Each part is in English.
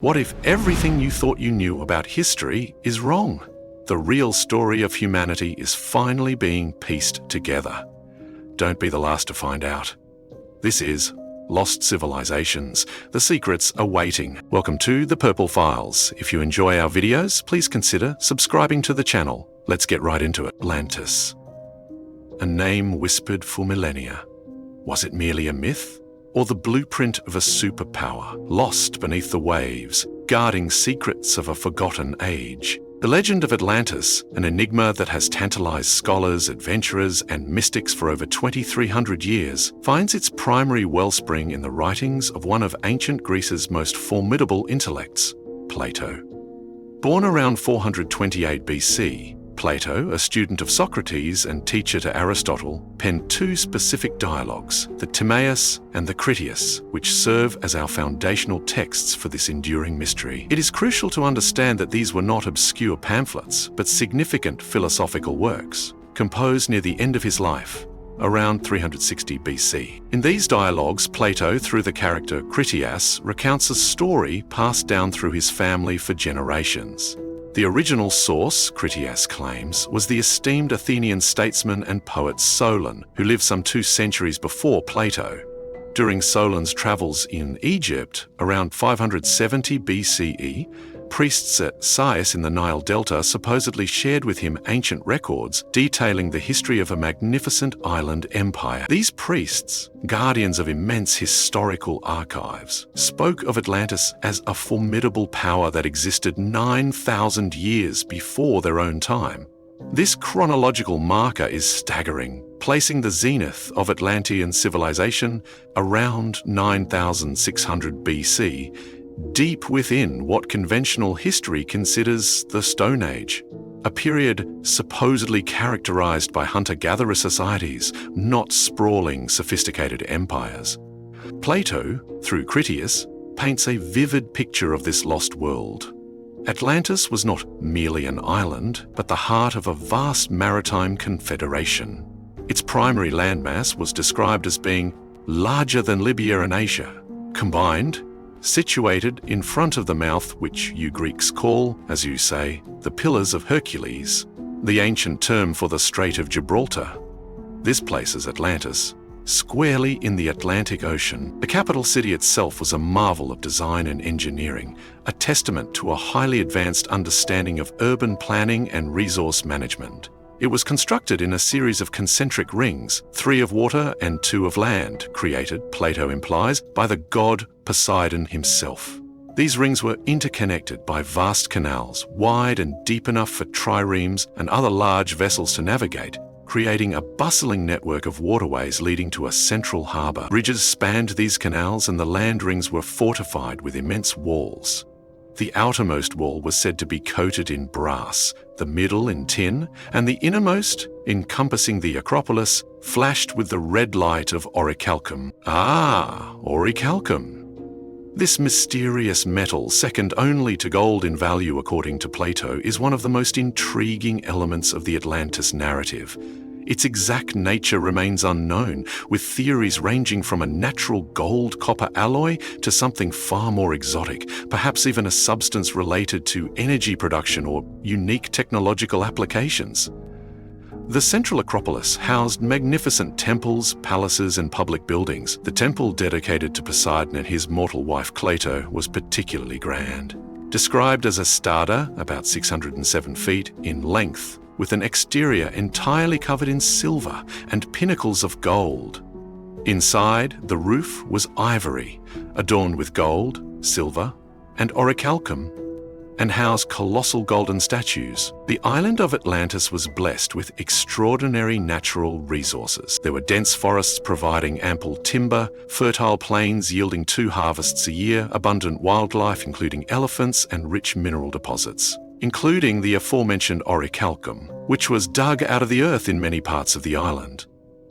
What if everything you thought you knew about history is wrong? The real story of humanity is finally being pieced together. Don't be the last to find out. This is Lost Civilizations. The secrets are waiting. Welcome to the Purple Files. If you enjoy our videos, please consider subscribing to the channel. Let's get right into it. Atlantis. A name whispered for millennia. Was it merely a myth? Or the blueprint of a superpower, lost beneath the waves, guarding secrets of a forgotten age? The legend of Atlantis, an enigma that has tantalized scholars, adventurers, and mystics for over 2,300 years, finds its primary wellspring in the writings of one of ancient Greece's most formidable intellects, Plato. Born around 428 BC, Plato, a student of Socrates and teacher to Aristotle, penned two specific dialogues, the Timaeus and the Critias, which serve as our foundational texts for this enduring mystery. It is crucial to understand that these were not obscure pamphlets, but significant philosophical works, composed near the end of his life, around 360 BC. In these dialogues, Plato, through the character Critias, recounts a story passed down through his family for generations. The original source, Critias claims, was the esteemed Athenian statesman and poet Solon, who lived some 2 centuries before Plato. During Solon's travels in Egypt, around 570 BCE, priests at Sais in the Nile Delta supposedly shared with him ancient records detailing the history of a magnificent island empire. These priests, guardians of immense historical archives, spoke of Atlantis as a formidable power that existed 9,000 years before their own time. This chronological marker is staggering, placing the zenith of Atlantean civilization around 9,600 BC, deep within what conventional history considers the Stone Age, a period supposedly characterized by hunter-gatherer societies, not sprawling, sophisticated empires. Plato, through Critias, paints a vivid picture of this lost world. Atlantis was not merely an island, but the heart of a vast maritime confederation. Its primary landmass was described as being larger than Libya and Asia. Combined, situated in front of the mouth which you Greeks call, as you say, the Pillars of Hercules, the ancient term for the Strait of Gibraltar. This places Atlantis squarely in the Atlantic Ocean. The capital city itself was a marvel of design and engineering, a testament to a highly advanced understanding of urban planning and resource management. It was constructed in a series of concentric rings, 3 of water and 2 of land, created, Plato implies, by the god Poseidon himself. These rings were interconnected by vast canals, wide and deep enough for triremes and other large vessels to navigate, creating a bustling network of waterways leading to a central harbour. Bridges spanned these canals and the land rings were fortified with immense walls. The outermost wall was said to be coated in brass, the middle in tin, and the innermost, encompassing the Acropolis, flashed with the red light of orichalcum. Ah, orichalcum. This mysterious metal, second only to gold in value according to Plato, is one of the most intriguing elements of the Atlantis narrative. Its exact nature remains unknown, with theories ranging from a natural gold-copper alloy to something far more exotic, perhaps even a substance related to energy production or unique technological applications. The central Acropolis housed magnificent temples, palaces, and public buildings. The temple dedicated to Poseidon and his mortal wife Cleito was particularly grand. Described as a stada, about 607 feet in length, with an exterior entirely covered in silver and pinnacles of gold. Inside, the roof was ivory, adorned with gold, silver, and orichalcum, and housed colossal golden statues. The island of Atlantis was blessed with extraordinary natural resources. There were dense forests providing ample timber, fertile plains yielding 2 harvests a year, abundant wildlife including elephants, and rich mineral deposits, including the aforementioned orichalcum, which was dug out of the earth in many parts of the island.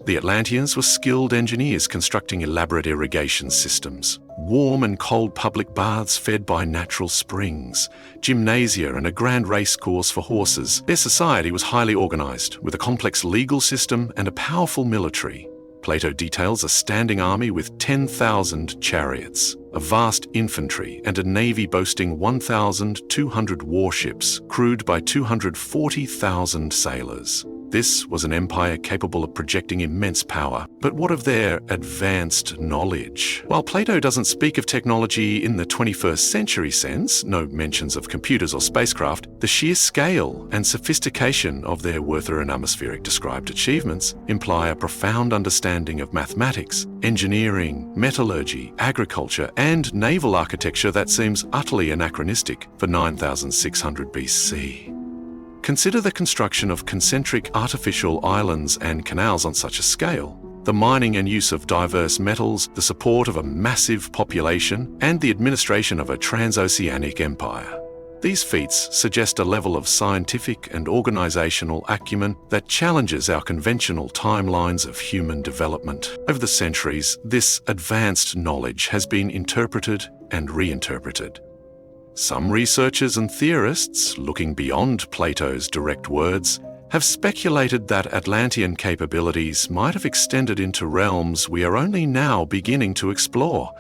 The Atlanteans were skilled engineers constructing elaborate irrigation systems, warm and cold public baths fed by natural springs, gymnasia and a grand race course for horses. Their society was highly organized, with a complex legal system and a powerful military. Plato details a standing army with 10,000 chariots, a vast infantry, and a navy boasting 1,200 warships, crewed by 240,000 sailors. This was an empire capable of projecting immense power. But what of their advanced knowledge? While Plato doesn't speak of technology in the 21st century sense, no mentions of computers or spacecraft, the sheer scale and sophistication of their Werther and atmospheric described achievements imply a profound understanding of mathematics, engineering, metallurgy, agriculture, and naval architecture that seems utterly anachronistic for 9600 BC. Consider the construction of concentric artificial islands and canals on such a scale, the mining and use of diverse metals, the support of a massive population, and the administration of a transoceanic empire. These feats suggest a level of scientific and organizational acumen that challenges our conventional timelines of human development. Over the centuries, this advanced knowledge has been interpreted and reinterpreted. Some researchers and theorists, looking beyond Plato's direct words, have speculated that Atlantean capabilities might have extended into realms we are only now beginning to explore.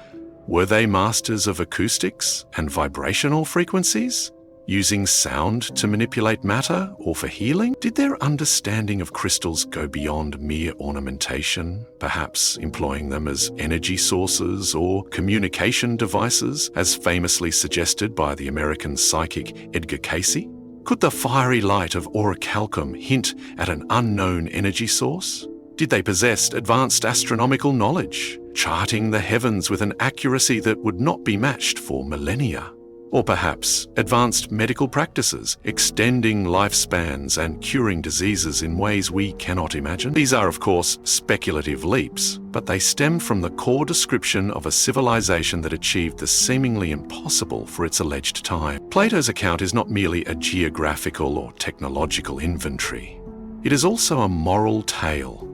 Were they masters of acoustics and vibrational frequencies, using sound to manipulate matter or for healing? Did their understanding of crystals go beyond mere ornamentation, perhaps employing them as energy sources or communication devices, as famously suggested by the American psychic Edgar Cayce? Could the fiery light of orichalcum hint at an unknown energy source? Did they possess advanced astronomical knowledge, charting the heavens with an accuracy that would not be matched for millennia? Or perhaps advanced medical practices, extending lifespans and curing diseases in ways we cannot imagine? These are, of course, speculative leaps, but they stem from the core description of a civilization that achieved the seemingly impossible for its alleged time. Plato's account is not merely a geographical or technological inventory. It is also a moral tale.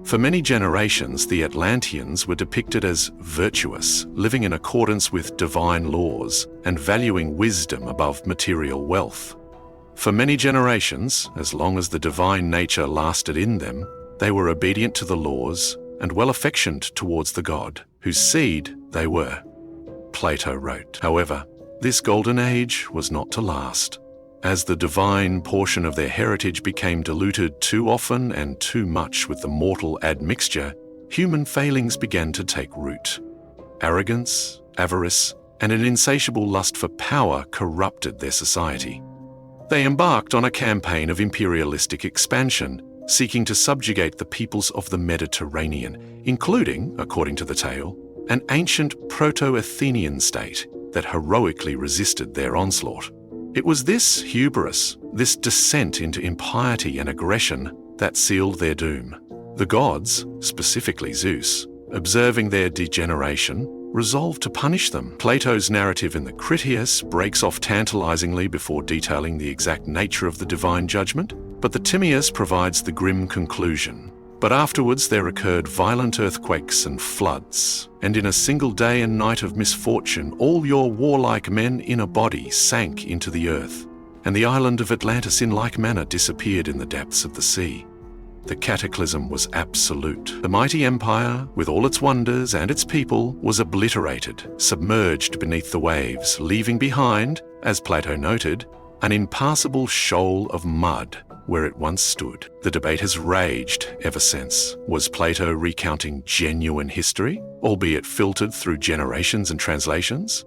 For many generations, the Atlanteans were depicted as virtuous, living in accordance with divine laws and valuing wisdom above material wealth. For many generations, as long as the divine nature lasted in them, they were obedient to the laws and well-affectioned towards the god, whose seed they were. Plato wrote. However, this golden age was not to last. As the divine portion of their heritage became diluted too often and too much with the mortal admixture, human failings began to take root. Arrogance, avarice, and an insatiable lust for power corrupted their society. They embarked on a campaign of imperialistic expansion, seeking to subjugate the peoples of the Mediterranean, including, according to the tale, an ancient proto-Athenian state that heroically resisted their onslaught. It was this hubris, this descent into impiety and aggression, that sealed their doom. The gods, specifically Zeus, observing their degeneration, resolved to punish them. Plato's narrative in the Critias breaks off tantalizingly before detailing the exact nature of the divine judgment, but the Timaeus provides the grim conclusion. But afterwards there occurred violent earthquakes and floods, and in a single day and night of misfortune all your warlike men in a body sank into the earth, and the island of Atlantis in like manner disappeared in the depths of the sea. The cataclysm was absolute. The mighty empire, with all its wonders and its people, was obliterated, submerged beneath the waves, leaving behind, as Plato noted, an impassable shoal of mud where it once stood. The debate has raged ever since. Was Plato recounting genuine history, albeit filtered through generations and translations?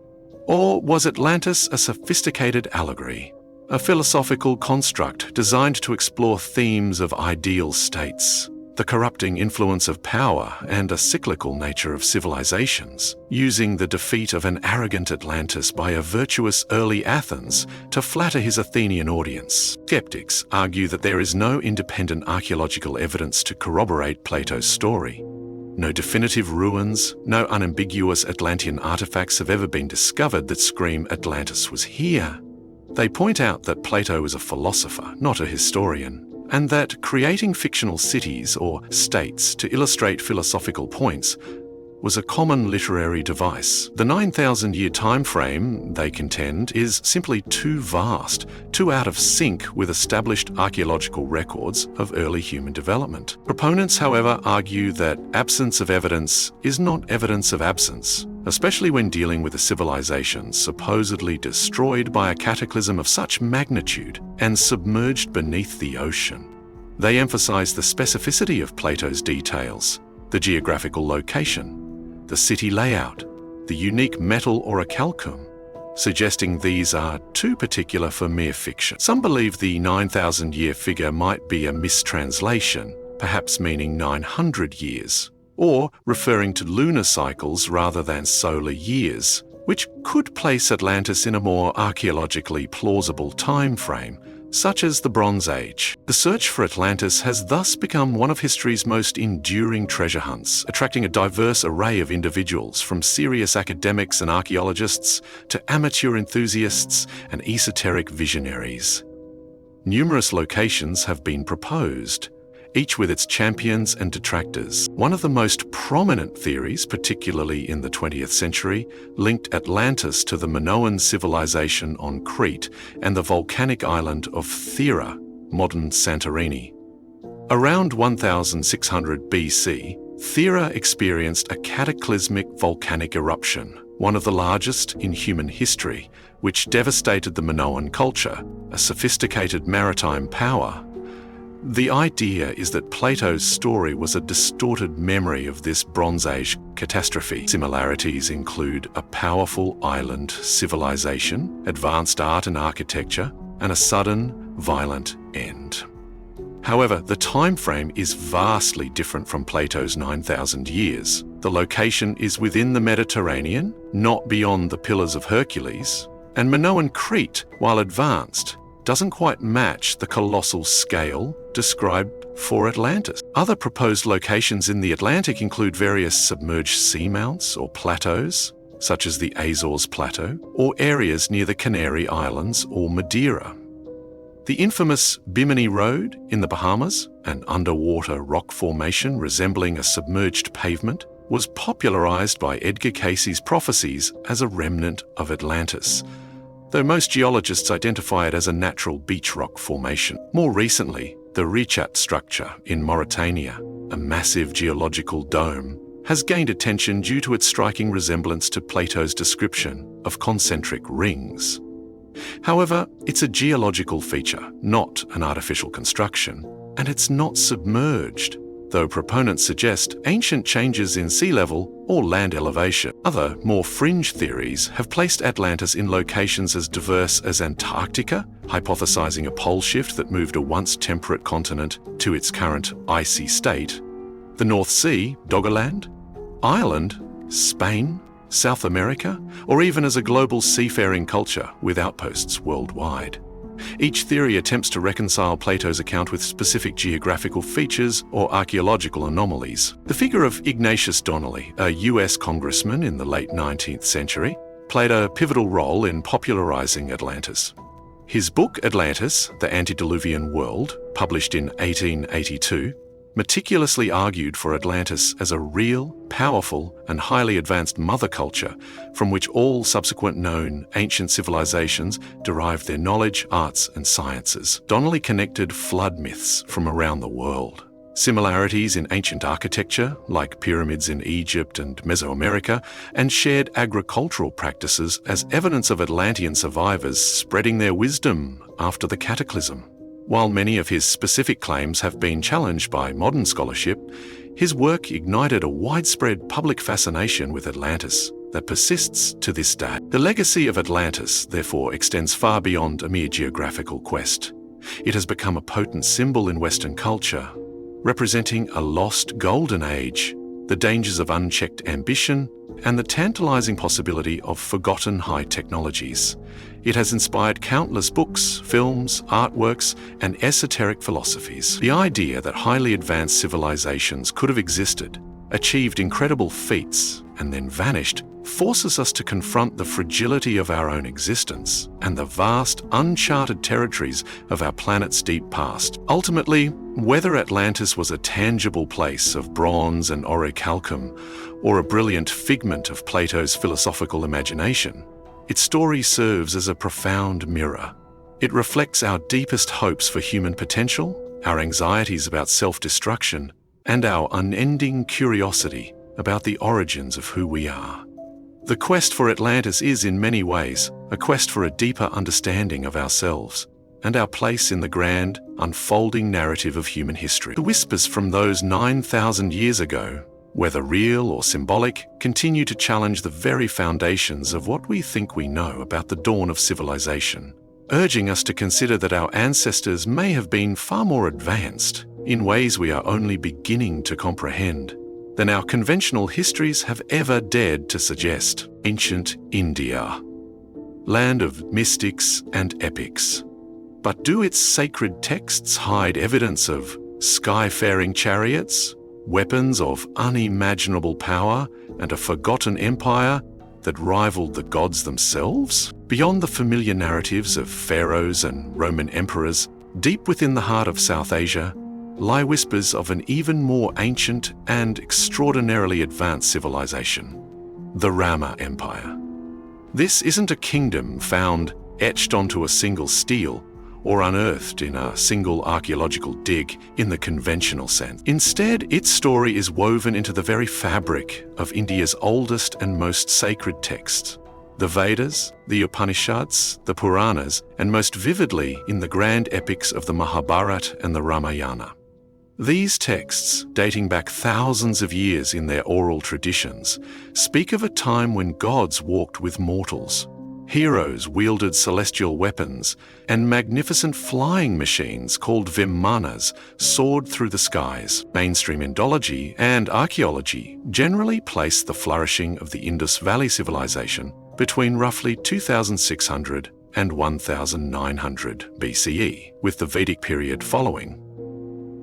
Or was Atlantis a sophisticated allegory, a philosophical construct designed to explore themes of ideal states, the corrupting influence of power and a cyclical nature of civilizations, using the defeat of an arrogant Atlantis by a virtuous early Athens to flatter his Athenian audience? Skeptics argue that there is no independent archaeological evidence to corroborate Plato's story. No definitive ruins, no unambiguous Atlantean artifacts have ever been discovered that scream Atlantis was here. They point out that Plato is a philosopher, not a historian, and that creating fictional cities or states to illustrate philosophical points was a common literary device. The 9,000-year time frame, they contend, is simply too vast, too out of sync with established archaeological records of early human development. Proponents, however, argue that absence of evidence is not evidence of absence, especially when dealing with a civilization supposedly destroyed by a cataclysm of such magnitude and submerged beneath the ocean. They emphasize the specificity of Plato's details, the geographical location, the city layout, the unique metal or a calcum, suggesting these are too particular for mere fiction. Some believe the 9,000-year figure might be a mistranslation, perhaps meaning 900 years, or referring to lunar cycles rather than solar years, which could place Atlantis in a more archaeologically plausible time frame, such as the Bronze Age. The search for Atlantis has thus become one of history's most enduring treasure hunts, attracting a diverse array of individuals, from serious academics and archaeologists to amateur enthusiasts and esoteric visionaries. Numerous locations have been proposed, each with its champions and detractors. One of the most prominent theories, particularly in the 20th century, linked Atlantis to the Minoan civilization on Crete and the volcanic island of Thera, modern Santorini. Around 1600 BC, Thera experienced a cataclysmic volcanic eruption, one of the largest in human history, which devastated the Minoan culture, a sophisticated maritime power. The idea is that Plato's story was a distorted memory of this Bronze Age catastrophe. Similarities include a powerful island civilization, advanced art and architecture, and a sudden, violent end. However, the time frame is vastly different from Plato's 9,000 years. The location is within the Mediterranean, not beyond the Pillars of Hercules, and Minoan Crete, while advanced, doesn't quite match the colossal scale described for Atlantis. Other proposed locations in the Atlantic include various submerged seamounts or plateaus, such as the Azores Plateau, or areas near the Canary Islands or Madeira. The infamous Bimini Road in the Bahamas, an underwater rock formation resembling a submerged pavement, was popularized by Edgar Cayce's prophecies as a remnant of Atlantis, though most geologists identify it as a natural beach rock formation. More recently, the Richat structure in Mauritania, a massive geological dome, has gained attention due to its striking resemblance to Plato's description of concentric rings. However, it's a geological feature, not an artificial construction, and it's not submerged, though proponents suggest ancient changes in sea level or land elevation. Other, more fringe theories have placed Atlantis in locations as diverse as Antarctica, hypothesizing a pole shift that moved a once temperate continent to its current icy state, the North Sea, Doggerland, Ireland, Spain, South America, or even as a global seafaring culture with outposts worldwide. Each theory attempts to reconcile Plato's account with specific geographical features or archaeological anomalies. The figure of Ignatius Donnelly, a US congressman in the late 19th century, played a pivotal role in popularizing Atlantis. His book Atlantis, The Antediluvian World, published in 1882, meticulously argued for Atlantis as a real, powerful, and highly advanced mother culture from which all subsequent known ancient civilizations derived their knowledge, arts, and sciences. Donnelly connected flood myths from around the world. Similarities in ancient architecture, like pyramids in Egypt and Mesoamerica, and shared agricultural practices as evidence of Atlantean survivors spreading their wisdom after the cataclysm. While many of his specific claims have been challenged by modern scholarship, his work ignited a widespread public fascination with Atlantis that persists to this day. The legacy of Atlantis, therefore, extends far beyond a mere geographical quest. It has become a potent symbol in Western culture, representing a lost golden age, the dangers of unchecked ambition, and the tantalizing possibility of forgotten high technologies. It has inspired countless books, films, artworks, and esoteric philosophies. The idea that highly advanced civilizations could have existed achieved incredible feats, and then vanished, forces us to confront the fragility of our own existence and the vast, uncharted territories of our planet's deep past. Ultimately, whether Atlantis was a tangible place of bronze and orichalcum, or a brilliant figment of Plato's philosophical imagination, its story serves as a profound mirror. It reflects our deepest hopes for human potential, our anxieties about self-destruction, and our unending curiosity about the origins of who we are. The quest for Atlantis is, in many ways, a quest for a deeper understanding of ourselves and our place in the grand, unfolding narrative of human history. The whispers from those 9,000 years ago, whether real or symbolic, continue to challenge the very foundations of what we think we know about the dawn of civilization, urging us to consider that our ancestors may have been far more advanced, in ways we are only beginning to comprehend, than our conventional histories have ever dared to suggest. Ancient India, land of mystics and epics. But do its sacred texts hide evidence of sky-faring chariots, weapons of unimaginable power, and a forgotten empire that rivaled the gods themselves? Beyond the familiar narratives of pharaohs and Roman emperors, deep within the heart of South Asia, lie whispers of an even more ancient and extraordinarily advanced civilization, the Rama Empire. This isn't a kingdom found etched onto a single stele or unearthed in a single archaeological dig in the conventional sense. Instead, its story is woven into the very fabric of India's oldest and most sacred texts, the Vedas, the Upanishads, the Puranas, and most vividly in the grand epics of the Mahabharata and the Ramayana. These texts, dating back thousands of years in their oral traditions, speak of a time when gods walked with mortals, heroes wielded celestial weapons, and magnificent flying machines called vimanas soared through the skies. Mainstream Indology and archaeology generally place the flourishing of the Indus Valley civilization between roughly 2600 and 1900 BCE, with the Vedic period following.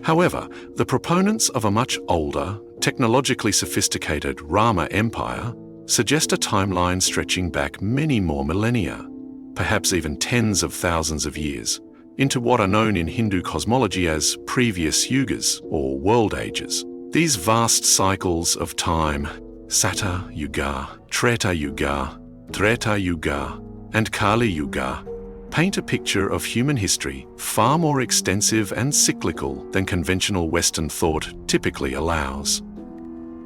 However, the proponents of a much older, technologically sophisticated Rama Empire suggest a timeline stretching back many more millennia, perhaps even tens of thousands of years, into what are known in Hindu cosmology as previous yugas or world ages. These vast cycles of time, Sata Yuga, Treta Yuga, Treta Yuga, and Kali Yuga, paint a picture of human history far more extensive and cyclical than conventional Western thought typically allows.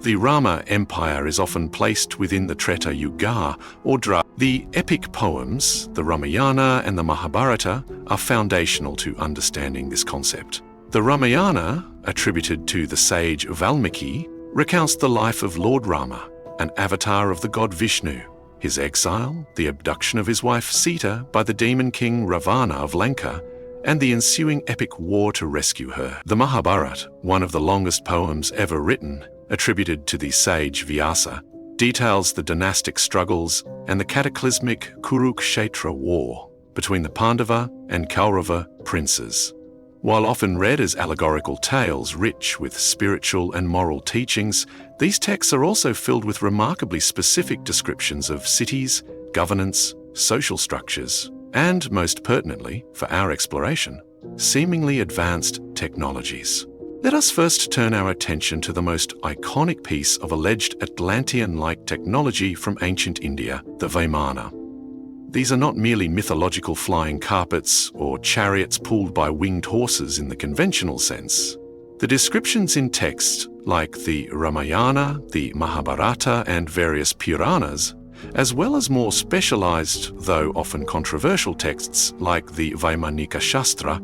The Rama Empire is often placed within the Treta Yuga or The epic poems, the Ramayana and the Mahabharata, are foundational to understanding this concept. The Ramayana, attributed to the sage Valmiki, recounts the life of Lord Rama, an avatar of the god Vishnu, his exile, the abduction of his wife Sita by the demon king Ravana of Lanka, and the ensuing epic war to rescue her. The Mahabharata, one of the longest poems ever written, attributed to the sage Vyasa, details the dynastic struggles and the cataclysmic Kurukshetra war between the Pandava and Kaurava princes. While often read as allegorical tales rich with spiritual and moral teachings, these texts are also filled with remarkably specific descriptions of cities, governance, social structures, and, most pertinently, for our exploration, seemingly advanced technologies. Let us first turn our attention to the most iconic piece of alleged Atlantean-like technology from ancient India, the Vimana. These are not merely mythological flying carpets or chariots pulled by winged horses in the conventional sense. The descriptions in text, like the Ramayana, the Mahabharata, and various Puranas, as well as more specialized, though often controversial texts like the Vaimanika Shastra,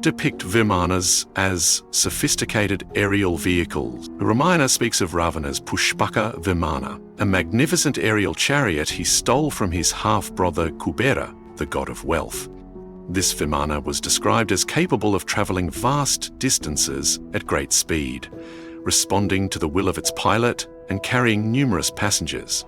depict Vimanas as sophisticated aerial vehicles. Ramayana speaks of Ravana's Pushpaka Vimana, a magnificent aerial chariot he stole from his half-brother Kubera, the god of wealth. This Vimana was described as capable of traveling vast distances at great speed, responding to the will of its pilot and carrying numerous passengers.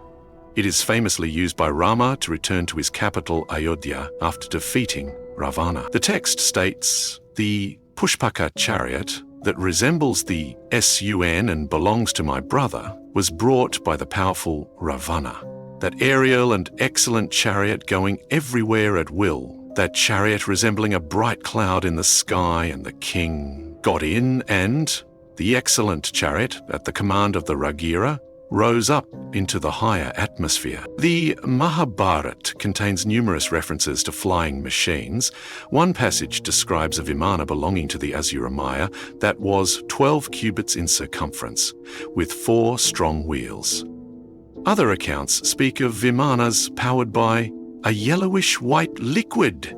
It is famously used by Rama to return to his capital Ayodhya after defeating Ravana. The text states, "The Pushpaka chariot, that resembles the Sun and belongs to my brother was brought by the powerful Ravana. That aerial and excellent chariot going everywhere at will, that chariot resembling a bright cloud in the sky, and the king got in, and the excellent chariot, at the command of the Ragira, rose up into the higher atmosphere. The Mahabharata contains numerous references to flying machines. One passage describes a vimana belonging to the Asura Maya that was 12 cubits in circumference, with 4 strong wheels. Other accounts speak of vimanas powered by a yellowish-white liquid,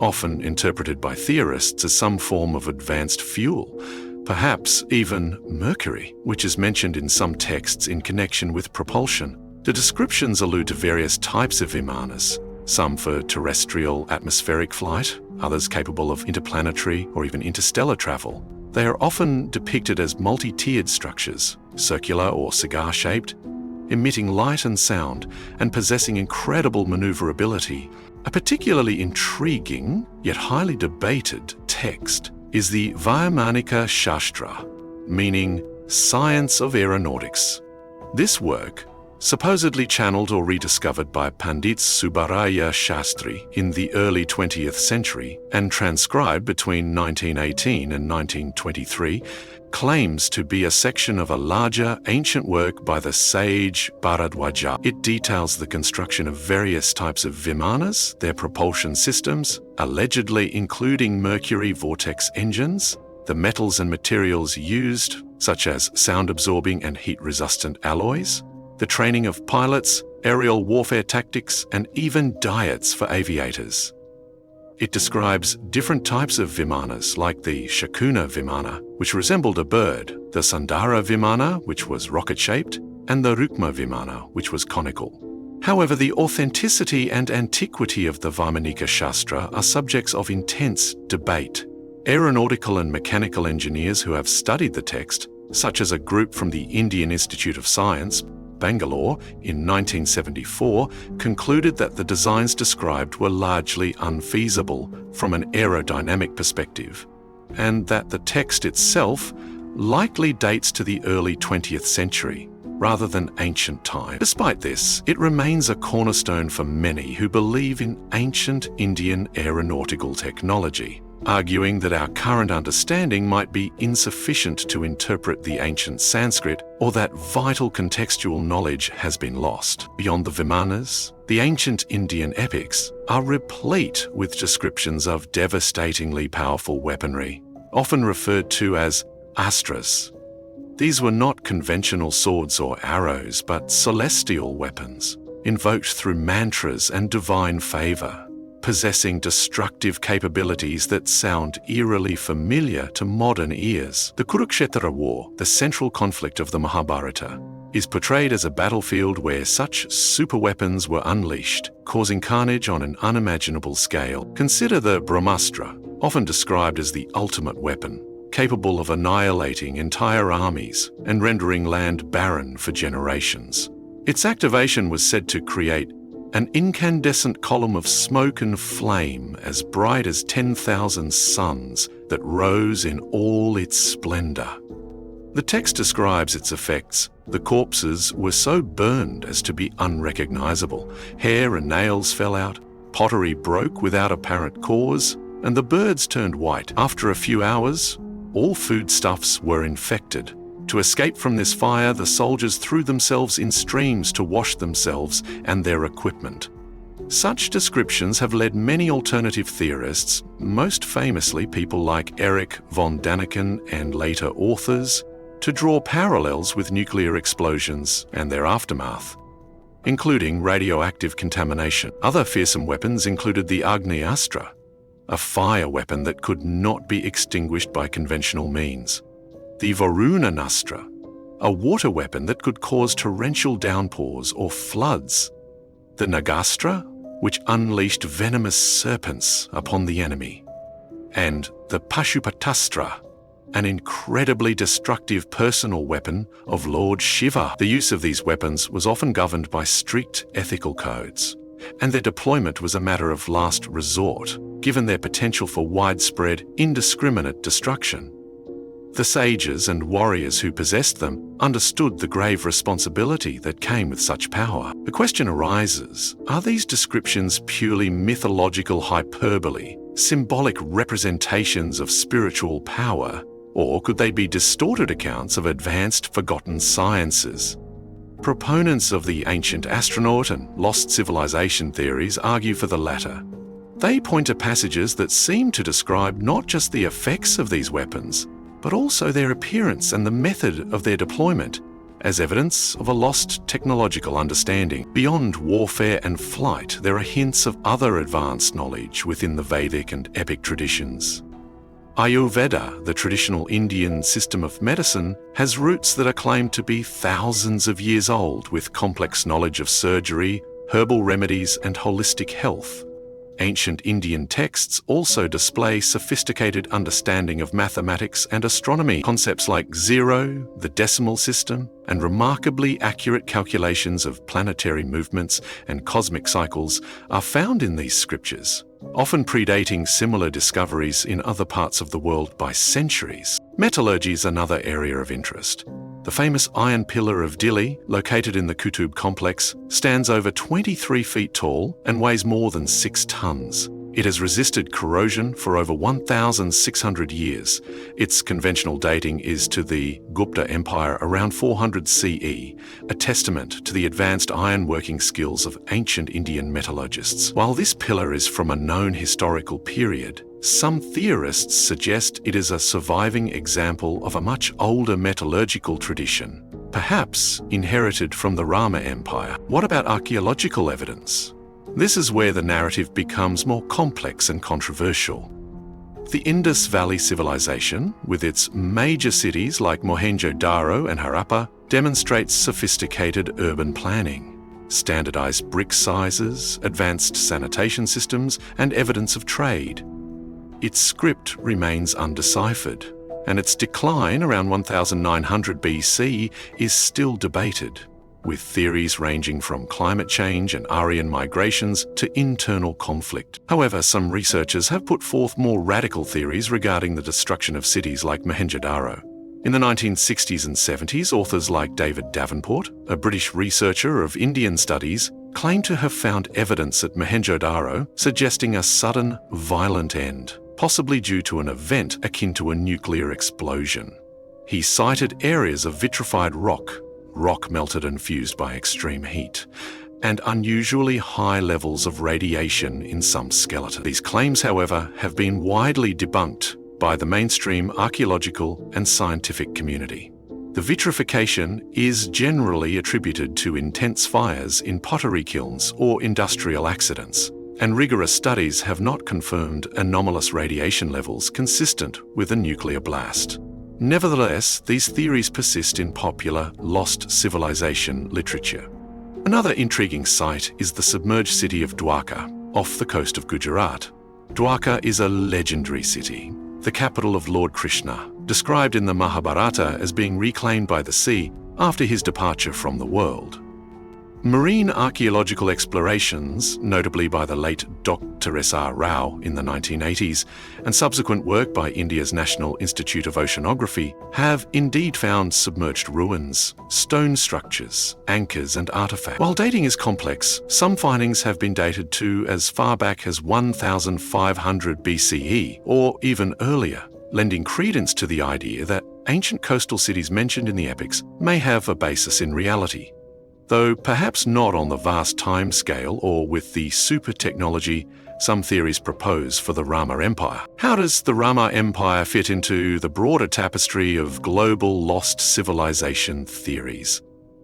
often interpreted by theorists as some form of advanced fuel, perhaps even mercury, which is mentioned in some texts in connection with propulsion. The descriptions allude to various types of vimanas, some for terrestrial atmospheric flight, others capable of interplanetary or even interstellar travel. They are often depicted as multi-tiered structures, circular or cigar-shaped, emitting light and sound, and possessing incredible maneuverability. A particularly intriguing, yet highly debated, text is the Vaimanika Shastra, meaning Science of Aeronautics. This work, supposedly channeled or rediscovered by Pandit Subbaraya Shastri in the early 20th century and transcribed between 1918 and 1923, claims to be a section of a larger ancient work by the sage Bharadwaja. It details the construction of various types of vimanas, their propulsion systems, allegedly including mercury vortex engines, the metals and materials used, such as sound-absorbing and heat-resistant alloys, the training of pilots, aerial warfare tactics, and even diets for aviators. It describes different types of vimanas, like the Shakuna Vimana, which resembled a bird, the Sandara Vimana, which was rocket-shaped, and the Rukma Vimana, which was conical. However, the authenticity and antiquity of the Vaimanika Shastra are subjects of intense debate. Aeronautical and mechanical engineers who have studied the text, such as a group from the Indian Institute of Science, Bangalore, in 1974, concluded that the designs described were largely unfeasible from an aerodynamic perspective, and that the text itself likely dates to the early 20th century, rather than ancient time. Despite this, it remains a cornerstone for many who believe in ancient Indian aeronautical technology, arguing that our current understanding might be insufficient to interpret the ancient Sanskrit, or that vital contextual knowledge has been lost. Beyond the Vimanas, the ancient Indian epics are replete with descriptions of devastatingly powerful weaponry, often referred to as astras. These were not conventional swords or arrows, but celestial weapons, invoked through mantras and divine favor, possessing destructive capabilities that sound eerily familiar to modern ears. The Kurukshetra War, the central conflict of the Mahabharata, is portrayed as a battlefield where such superweapons were unleashed, causing carnage on an unimaginable scale. Consider the Brahmastra, often described as the ultimate weapon, capable of annihilating entire armies and rendering land barren for generations. Its activation was said to create an incandescent column of smoke and flame as bright as 10,000 suns that rose in all its splendor. The text describes its effects. The corpses were so burned as to be unrecognizable. Hair and nails fell out, pottery broke without apparent cause, and the birds turned white. After a few hours, all foodstuffs were infected. To escape from this fire, the soldiers threw themselves in streams to wash themselves and their equipment. Such descriptions have led many alternative theorists, most famously people like Erich von Daniken and later authors, to draw parallels with nuclear explosions and their aftermath, including radioactive contamination. Other fearsome weapons included the Agnyastra, a fire weapon that could not be extinguished by conventional means; the Varunastra, a water weapon that could cause torrential downpours or floods; the Nagastra, which unleashed venomous serpents upon the enemy; and the Pashupatastra, an incredibly destructive personal weapon of Lord Shiva. The use of these weapons was often governed by strict ethical codes, and their deployment was a matter of last resort, given their potential for widespread, indiscriminate destruction. The sages and warriors who possessed them understood the grave responsibility that came with such power. The question arises, are these descriptions purely mythological hyperbole, symbolic representations of spiritual power, or could they be distorted accounts of advanced forgotten sciences? Proponents of the ancient astronaut and lost civilization theories argue for the latter. They point to passages that seem to describe not just the effects of these weapons, but also their appearance and the method of their deployment, as evidence of a lost technological understanding. Beyond warfare and flight, there are hints of other advanced knowledge within the Vedic and epic traditions. Ayurveda, the traditional Indian system of medicine, has roots that are claimed to be thousands of years old, with complex knowledge of surgery, herbal remedies, and holistic health. Ancient Indian texts also display sophisticated understanding of mathematics and astronomy. Concepts like zero, the decimal system, and remarkably accurate calculations of planetary movements and cosmic cycles are found in these scriptures, often predating similar discoveries in other parts of the world by centuries. Metallurgy is another area of interest. The famous Iron Pillar of Dili, located in the Qutub complex, stands over 23 feet tall and weighs more than 6 tons. It has resisted corrosion for over 1,600 years. Its conventional dating is to the Gupta Empire around 400 CE, a testament to the advanced ironworking skills of ancient Indian metallurgists. While this pillar is from a known historical period, some theorists suggest it is a surviving example of a much older metallurgical tradition, perhaps inherited from the Rama Empire. What about archaeological evidence? This is where the narrative becomes more complex and controversial. The Indus Valley civilization, with its major cities like Mohenjo-Daro and Harappa, demonstrates sophisticated urban planning, standardized brick sizes, advanced sanitation systems, and evidence of trade. Its script remains undeciphered, and its decline around 1900 BC is still debated, with theories ranging from climate change and Aryan migrations to internal conflict. However, some researchers have put forth more radical theories regarding the destruction of cities like Mohenjo-Daro. In the 1960s and 70s, authors like David Davenport, a British researcher of Indian studies, claimed to have found evidence at Mohenjo-Daro suggesting a sudden, violent end, possibly due to an event akin to a nuclear explosion. He cited areas of vitrified rock melted and fused by extreme heat, and unusually high levels of radiation in some skeletons. These claims, however, have been widely debunked by the mainstream archaeological and scientific community. The vitrification is generally attributed to intense fires in pottery kilns or industrial accidents, and rigorous studies have not confirmed anomalous radiation levels consistent with a nuclear blast. Nevertheless, these theories persist in popular lost civilization literature. Another intriguing site is the submerged city of Dwarka, off the coast of Gujarat. Dwarka is a legendary city, the capital of Lord Krishna, described in the Mahabharata as being reclaimed by the sea after his departure from the world. Marine archaeological explorations, notably by the late Dr. S.R. Rao in the 1980s, and subsequent work by India's National Institute of Oceanography, have indeed found submerged ruins, stone structures, anchors, and artifacts. While dating is complex, some findings have been dated to as far back as 1500 BCE, or even earlier, lending credence to the idea that ancient coastal cities mentioned in the epics may have a basis in reality, though perhaps not on the vast time scale or with the super technology some theories propose for the Rama Empire. How does the Rama Empire fit into the broader tapestry of global lost civilization theories?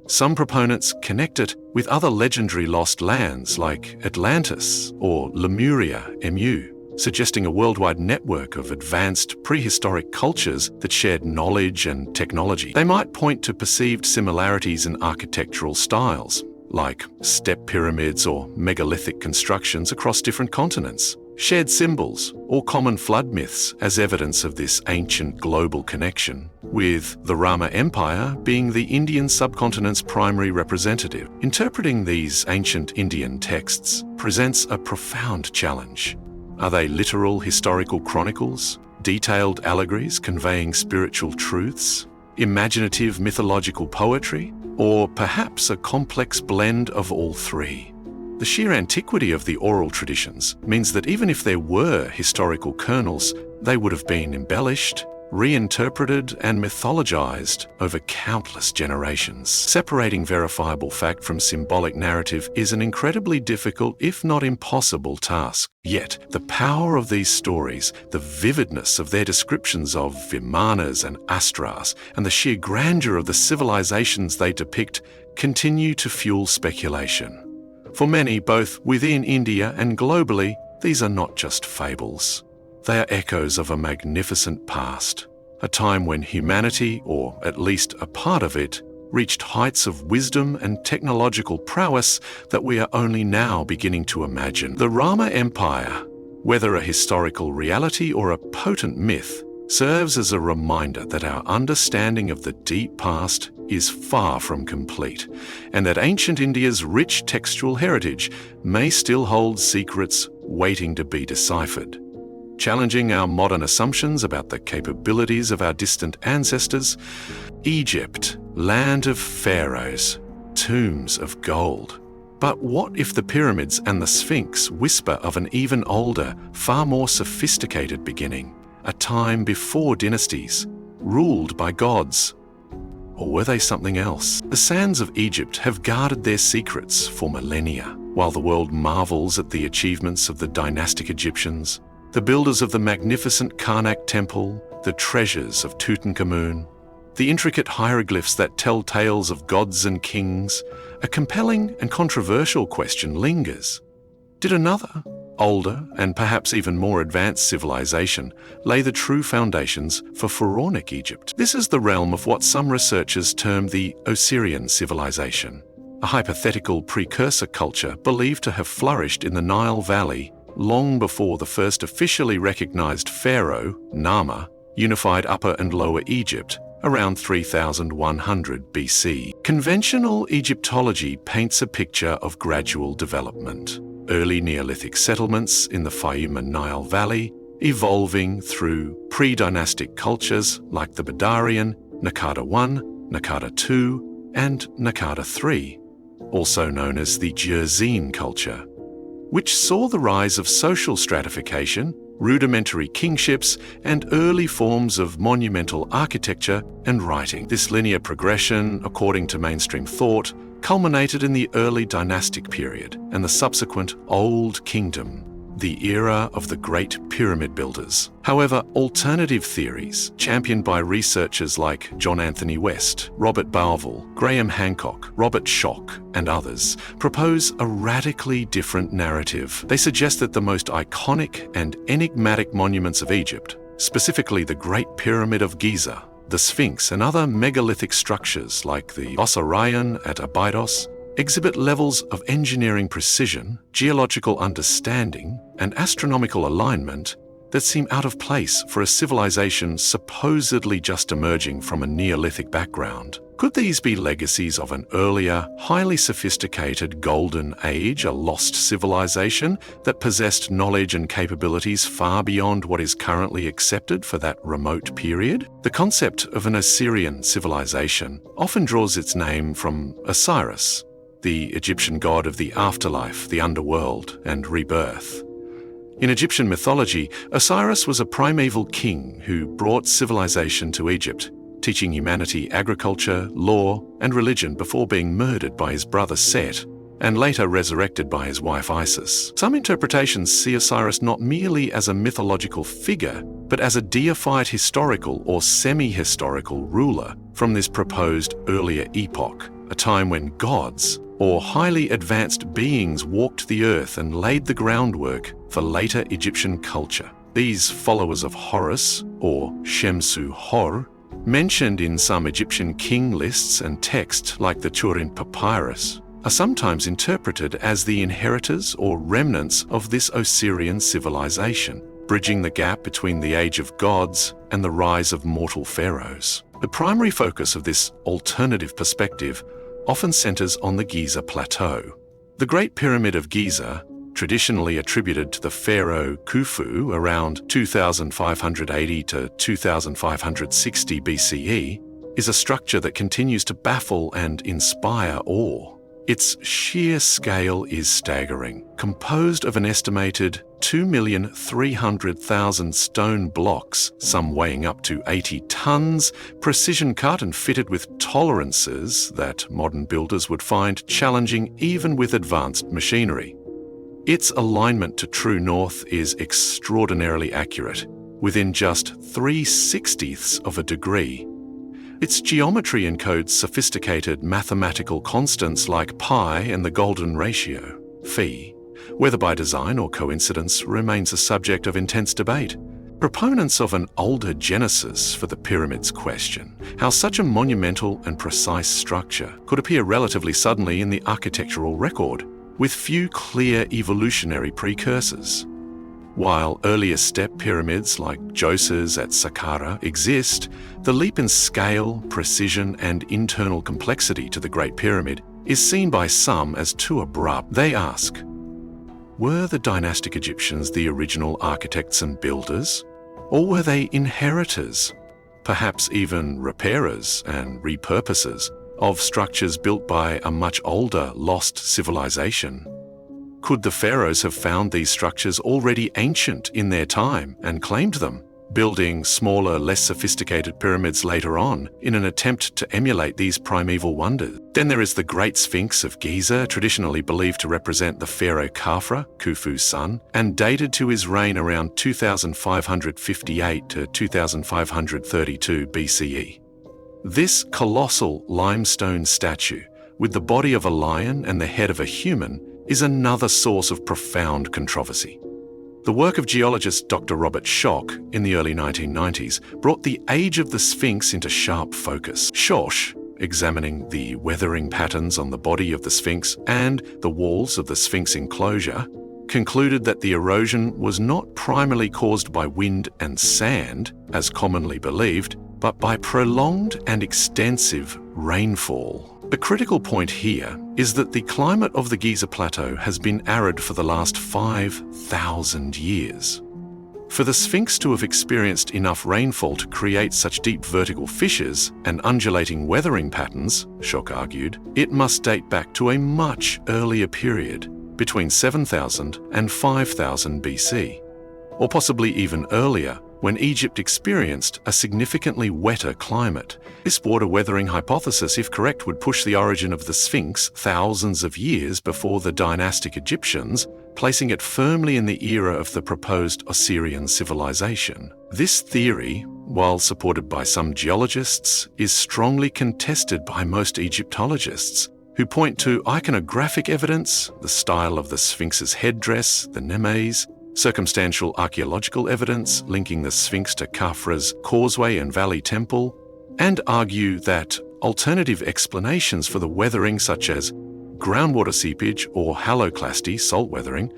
Some proponents connect it with other legendary lost lands like Atlantis or Lemuria, MU, suggesting a worldwide network of advanced prehistoric cultures that shared knowledge and technology. They might point to perceived similarities in architectural styles, like step pyramids or megalithic constructions across different continents, shared symbols, or common flood myths as evidence of this ancient global connection, with the Rama Empire being the Indian subcontinent's primary representative. Interpreting these ancient Indian texts presents a profound challenge. Are they literal historical chronicles, detailed allegories conveying spiritual truths, imaginative mythological poetry, or perhaps a complex blend of all three? The sheer antiquity of the oral traditions means that even if there were historical kernels, they would have been embellished, reinterpreted, and mythologized over countless generations. Separating verifiable fact from symbolic narrative is an incredibly difficult, if not impossible, task. Yet, the power of these stories, the vividness of their descriptions of Vimanas and Astras, and the sheer grandeur of the civilizations they depict continue to fuel speculation. For many, both within India and globally, these are not just fables. They are echoes of a magnificent past, a time when humanity, or at least a part of it, reached heights of wisdom and technological prowess that we are only now beginning to imagine. The Rama Empire, whether a historical reality or a potent myth, serves as a reminder that our understanding of the deep past is far from complete, and that ancient India's rich textual heritage may still hold secrets waiting to be deciphered. Challenging our modern assumptions about the capabilities of our distant ancestors, Egypt, land of pharaohs, tombs of gold. But what if the pyramids and the Sphinx whisper of an even older, far more sophisticated beginning, a time before dynasties, ruled by gods? Or were they something else? The sands of Egypt have guarded their secrets for millennia, while the world marvels at the achievements of the dynastic Egyptians, the builders of the magnificent Karnak temple, the treasures of Tutankhamun, the intricate hieroglyphs that tell tales of gods and kings. A compelling and controversial question lingers. Did another, older, and perhaps even more advanced civilization lay the true foundations for pharaonic Egypt? This is the realm of what some researchers term the Osirian civilization, a hypothetical precursor culture believed to have flourished in the Nile Valley long before the first officially recognized pharaoh, Nama, unified Upper and Lower Egypt around 3100 BC. Conventional Egyptology paints a picture of gradual development. Early Neolithic settlements in the Fayum and Nile Valley, evolving through pre-dynastic cultures like the Badarian, Naqada I, Naqada II, and Naqada III, also known as the Jerseyne culture, which saw the rise of social stratification, rudimentary kingships, and early forms of monumental architecture and writing. This linear progression, according to mainstream thought, culminated in the early dynastic period and the subsequent Old Kingdom, the era of the Great Pyramid builders. However, alternative theories, championed by researchers like John Anthony West, Robert Bauval, Graham Hancock, Robert Schoch, and others, propose a radically different narrative. They suggest that the most iconic and enigmatic monuments of Egypt, specifically the Great Pyramid of Giza, the Sphinx, and other megalithic structures like the Osirion at Abydos, exhibit levels of engineering precision, geological understanding, and astronomical alignment that seem out of place for a civilization supposedly just emerging from a Neolithic background. Could these be legacies of an earlier, highly sophisticated golden age, a lost civilization that possessed knowledge and capabilities far beyond what is currently accepted for that remote period? The concept of an Osirian civilization often draws its name from Osiris, the Egyptian god of the afterlife, the underworld, and rebirth. In Egyptian mythology, Osiris was a primeval king who brought civilization to Egypt, teaching humanity agriculture, law, and religion before being murdered by his brother Set, and later resurrected by his wife Isis. Some interpretations see Osiris not merely as a mythological figure, but as a deified historical or semi-historical ruler from this proposed earlier epoch, a time when gods, or highly advanced beings, walked the earth and laid the groundwork for later Egyptian culture. These followers of Horus, or Shemsu Hor, mentioned in some Egyptian king lists and texts like the Turin Papyrus, are sometimes interpreted as the inheritors or remnants of this Osirian civilization, bridging the gap between the age of gods and the rise of mortal pharaohs. The primary focus of this alternative perspective often centers on the Giza Plateau. The Great Pyramid of Giza, traditionally attributed to the pharaoh Khufu around 2580 to 2560 BCE, is a structure that continues to baffle and inspire awe. Its sheer scale is staggering, composed of an estimated 2,300,000 stone blocks, some weighing up to 80 tons, precision cut and fitted with tolerances that modern builders would find challenging even with advanced machinery. Its alignment to true north is extraordinarily accurate, within just 3/60ths of a degree. Its geometry encodes sophisticated mathematical constants like pi and the golden ratio, phi. Whether by design or coincidence remains a subject of intense debate. Proponents of an older genesis for the pyramids question how such a monumental and precise structure could appear relatively suddenly in the architectural record, with few clear evolutionary precursors. While earlier step pyramids like Djoser's at Saqqara exist, the leap in scale, precision, and internal complexity to the Great Pyramid is seen by some as too abrupt. They ask, were the dynastic Egyptians the original architects and builders? Or were they inheritors, perhaps even repairers and repurposers, of structures built by a much older, lost civilization? Could the pharaohs have found these structures already ancient in their time and claimed them, building smaller, less sophisticated pyramids later on in an attempt to emulate these primeval wonders? Then there is the Great Sphinx of Giza, traditionally believed to represent the pharaoh Khafra, Khufu's son, and dated to his reign around 2558 to 2532 BCE. This colossal limestone statue, with the body of a lion and the head of a human, is another source of profound controversy. The work of geologist Dr. Robert Schoch in the early 1990s brought the age of the Sphinx into sharp focus. Schoch, examining the weathering patterns on the body of the Sphinx and the walls of the Sphinx enclosure, concluded that the erosion was not primarily caused by wind and sand, as commonly believed, but by prolonged and extensive rainfall. The critical point here is that the climate of the Giza Plateau has been arid for the last 5,000 years. For the Sphinx to have experienced enough rainfall to create such deep vertical fissures and undulating weathering patterns, Schoch argued, it must date back to a much earlier period, between 7,000 and 5,000 BC, or possibly even earlier, when Egypt experienced a significantly wetter climate. This water weathering hypothesis, if correct, would push the origin of the Sphinx thousands of years before the dynastic Egyptians, placing it firmly in the era of the proposed Osirian civilization. This theory, while supported by some geologists, is strongly contested by most Egyptologists, who point to iconographic evidence, the style of the Sphinx's headdress, the nemes, circumstantial archaeological evidence linking the Sphinx to Khafra's Causeway and Valley Temple, and argue that alternative explanations for the weathering, such as groundwater seepage or haloclasty, salt weathering,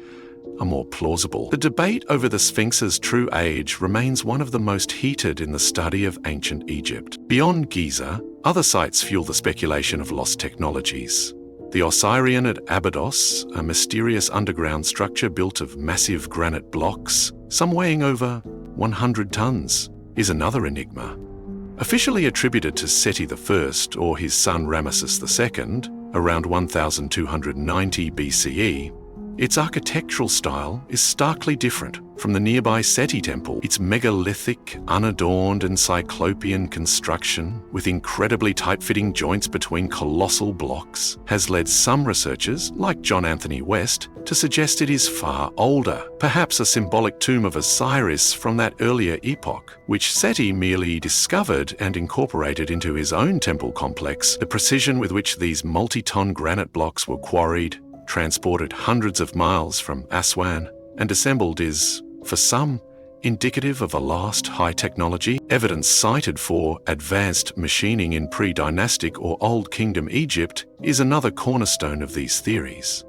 are more plausible. The debate over the Sphinx's true age remains one of the most heated in the study of ancient Egypt. Beyond Giza, other sites fuel the speculation of lost technologies. The Osirian at Abydos, a mysterious underground structure built of massive granite blocks, some weighing over 100 tons, is another enigma. Officially attributed to Seti I or his son Ramesses II, around 1290 BCE, its architectural style is starkly different from the nearby Seti temple. Its megalithic, unadorned and cyclopean construction, with incredibly tight-fitting joints between colossal blocks, has led some researchers, like John Anthony West, to suggest it is far older, perhaps a symbolic tomb of Osiris from that earlier epoch, which Seti merely discovered and incorporated into his own temple complex. The precision with which these multi-ton granite blocks were quarried, transported hundreds of miles from Aswan, and assembled is, for some, indicative of a last high technology. Evidence cited for advanced machining in pre-dynastic or Old Kingdom Egypt is another cornerstone of these theories.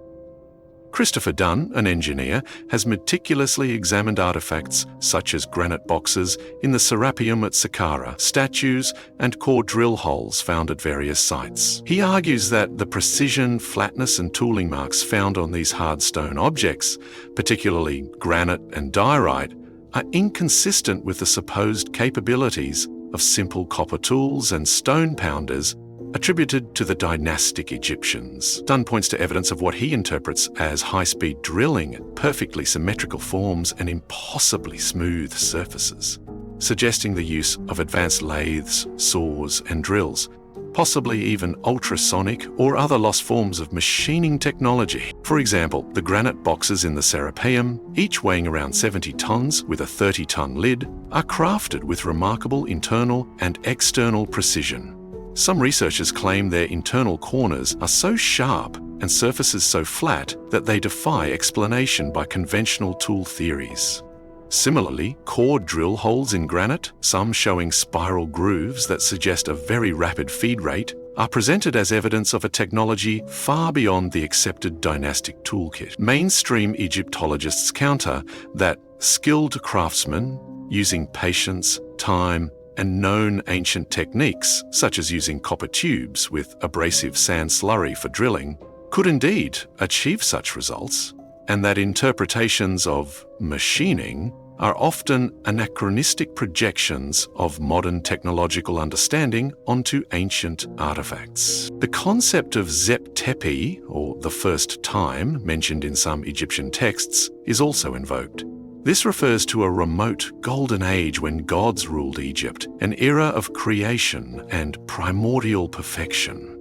Christopher Dunn, an engineer, has meticulously examined artifacts such as granite boxes in the Serapeum at Saqqara, statues, and core drill holes found at various sites. He argues that the precision, flatness, and tooling marks found on these hard stone objects, particularly granite and diorite, are inconsistent with the supposed capabilities of simple copper tools and stone pounders attributed to the dynastic Egyptians. Dunn points to evidence of what he interprets as high-speed drilling at perfectly symmetrical forms and impossibly smooth surfaces, suggesting the use of advanced lathes, saws, and drills, possibly even ultrasonic or other lost forms of machining technology. For example, the granite boxes in the Serapeum, each weighing around 70 tons with a 30-ton lid, are crafted with remarkable internal and external precision. Some researchers claim their internal corners are so sharp and surfaces so flat that they defy explanation by conventional tool theories. Similarly, core drill holes in granite, some showing spiral grooves that suggest a very rapid feed rate, are presented as evidence of a technology far beyond the accepted dynastic toolkit. Mainstream Egyptologists counter that skilled craftsmen, using patience, time, and known ancient techniques, such as using copper tubes with abrasive sand slurry for drilling, could indeed achieve such results, and that interpretations of machining are often anachronistic projections of modern technological understanding onto ancient artifacts. The concept of Zep Tepi, or the first time, mentioned in some Egyptian texts, is also invoked. This refers to a remote golden age when gods ruled Egypt, an era of creation and primordial perfection.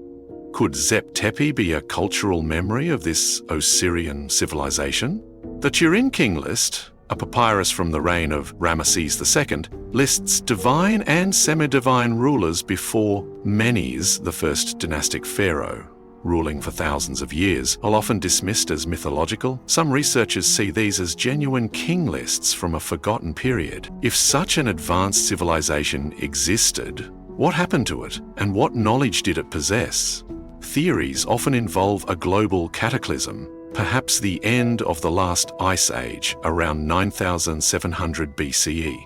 Could Zep Tepi be a cultural memory of this Osirian civilization? The Turin King list, a papyrus from the reign of Ramesses II, lists divine and semi-divine rulers before Menes, the first dynastic pharaoh, ruling for thousands of years. While often dismissed as mythological, some researchers see these as genuine king lists from a forgotten period. If such an advanced civilization existed, what happened to it, and what knowledge did it possess? Theories often involve a global cataclysm, perhaps the end of the last ice age around 9700 BCE,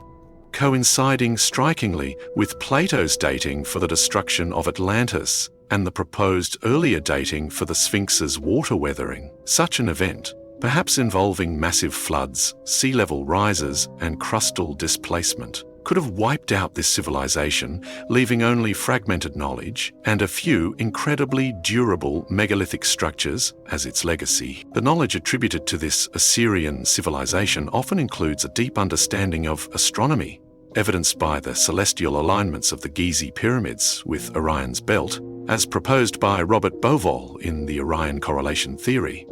coinciding strikingly with Plato's dating for the destruction of Atlantis and the proposed earlier dating for the Sphinx's water weathering. Such an event, perhaps involving massive floods, sea level rises, and crustal displacement, could have wiped out this civilization, leaving only fragmented knowledge and a few incredibly durable megalithic structures as its legacy. The knowledge attributed to this Assyrian civilization often includes a deep understanding of astronomy, evidenced by the celestial alignments of the Gizeh pyramids with Orion's belt, as proposed by Robert Bauval in the Orion correlation theory.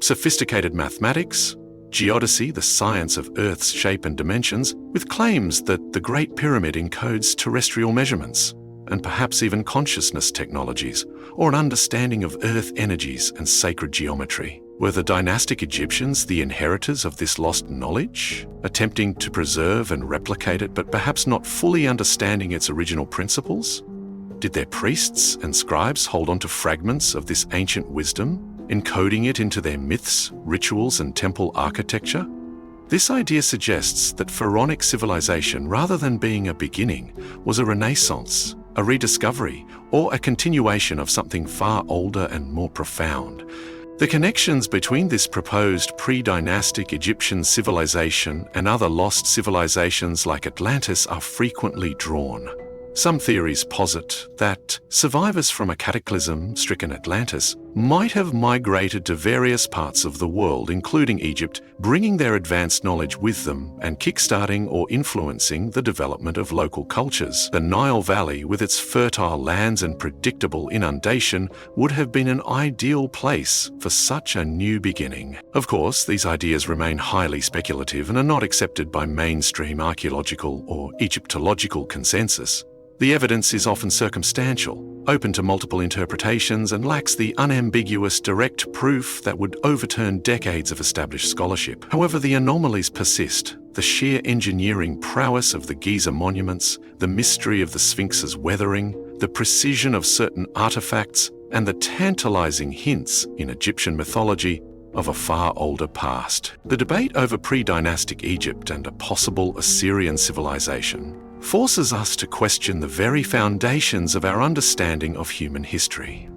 Sophisticated mathematics, geodesy, the science of Earth's shape and dimensions, with claims that the Great Pyramid encodes terrestrial measurements, and perhaps even consciousness technologies, or an understanding of Earth energies and sacred geometry. Were the dynastic Egyptians the inheritors of this lost knowledge, attempting to preserve and replicate it, but perhaps not fully understanding its original principles? Did their priests and scribes hold on to fragments of this ancient wisdom, encoding it into their myths, rituals, and temple architecture? This idea suggests that pharaonic civilization, rather than being a beginning, was a renaissance, a rediscovery, or a continuation of something far older and more profound. The connections between this proposed pre-dynastic Egyptian civilization and other lost civilizations like Atlantis are frequently drawn. Some theories posit that survivors from a cataclysm-stricken Atlantis might have migrated to various parts of the world, including Egypt, bringing their advanced knowledge with them and kickstarting or influencing the development of local cultures. The Nile Valley, with its fertile lands and predictable inundation, would have been an ideal place for such a new beginning. Of course, these ideas remain highly speculative and are not accepted by mainstream archaeological or Egyptological consensus. The evidence is often circumstantial, open to multiple interpretations, and lacks the unambiguous direct proof that would overturn decades of established scholarship. However, the anomalies persist. The sheer engineering prowess of the Gizeh monuments, the mystery of the Sphinx's weathering, the precision of certain artifacts, and the tantalizing hints in Egyptian mythology of a far older past. The debate over pre-dynastic Egypt and a possible Assyrian civilization forces us to question the very foundations of our understanding of human history.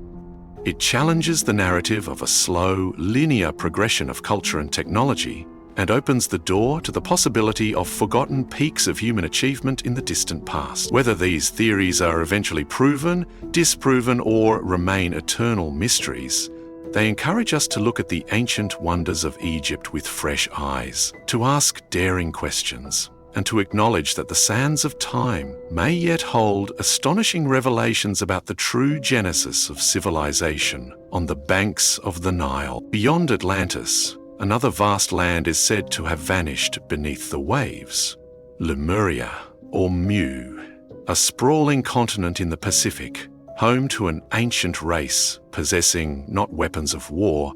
It challenges the narrative of a slow, linear progression of culture and technology and opens the door to the possibility of forgotten peaks of human achievement in the distant past. Whether these theories are eventually proven, disproven, or remain eternal mysteries, they encourage us to look at the ancient wonders of Egypt with fresh eyes, to ask daring questions, and to acknowledge that the sands of time may yet hold astonishing revelations about the true genesis of civilization on the banks of the Nile. Beyond Atlantis, another vast land is said to have vanished beneath the waves. Lemuria, or Mu, a sprawling continent in the Pacific, home to an ancient race possessing not weapons of war,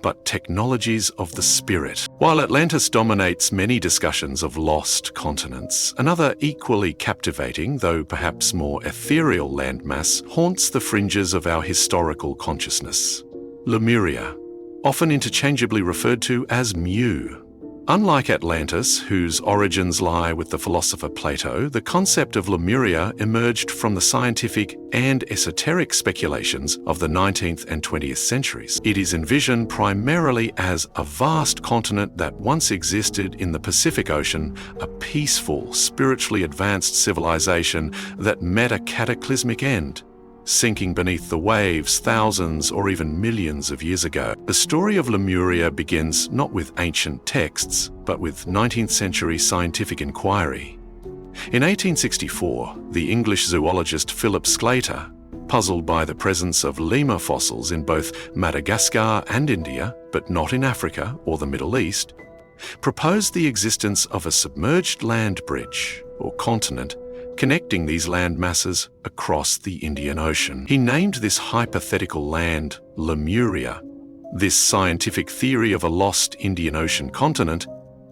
but technologies of the spirit. While Atlantis dominates many discussions of lost continents, another equally captivating, though perhaps more ethereal landmass haunts the fringes of our historical consciousness. Lemuria, often interchangeably referred to as Mu. Unlike Atlantis, whose origins lie with the philosopher Plato, the concept of Lemuria emerged from the scientific and esoteric speculations of the 19th and 20th centuries. It is envisioned primarily as a vast continent that once existed in the Pacific Ocean, a peaceful, spiritually advanced civilization that met a cataclysmic end, sinking beneath the waves thousands or even millions of years ago. The story of Lemuria begins not with ancient texts, but with 19th century scientific inquiry. In 1864, the English zoologist Philip Sclater, puzzled by the presence of lemur fossils in both Madagascar and India, but not in Africa or the Middle East, proposed the existence of a submerged land bridge, or continent, connecting these land masses across the Indian Ocean. He named this hypothetical land Lemuria. This scientific theory of a lost Indian Ocean continent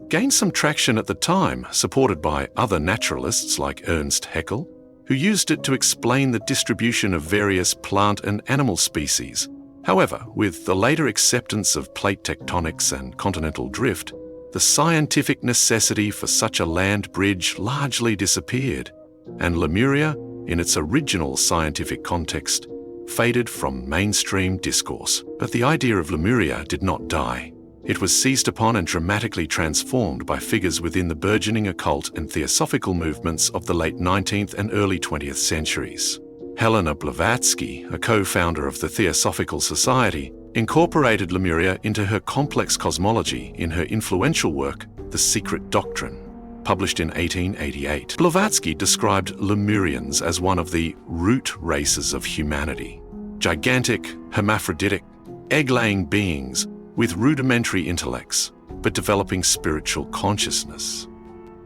gained some traction at the time, supported by other naturalists like Ernst Haeckel, who used it to explain the distribution of various plant and animal species. However, with the later acceptance of plate tectonics and continental drift, the scientific necessity for such a land bridge largely disappeared, and Lemuria, in its original scientific context, faded from mainstream discourse. But the idea of Lemuria did not die. It was seized upon and dramatically transformed by figures within the burgeoning occult and theosophical movements of the late 19th and early 20th centuries. Helena Blavatsky, a co-founder of the Theosophical Society, incorporated Lemuria into her complex cosmology in her influential work, The Secret Doctrine, published in 1888. Blavatsky described Lemurians as one of the root races of humanity, gigantic, hermaphroditic, egg-laying beings with rudimentary intellects, but developing spiritual consciousness.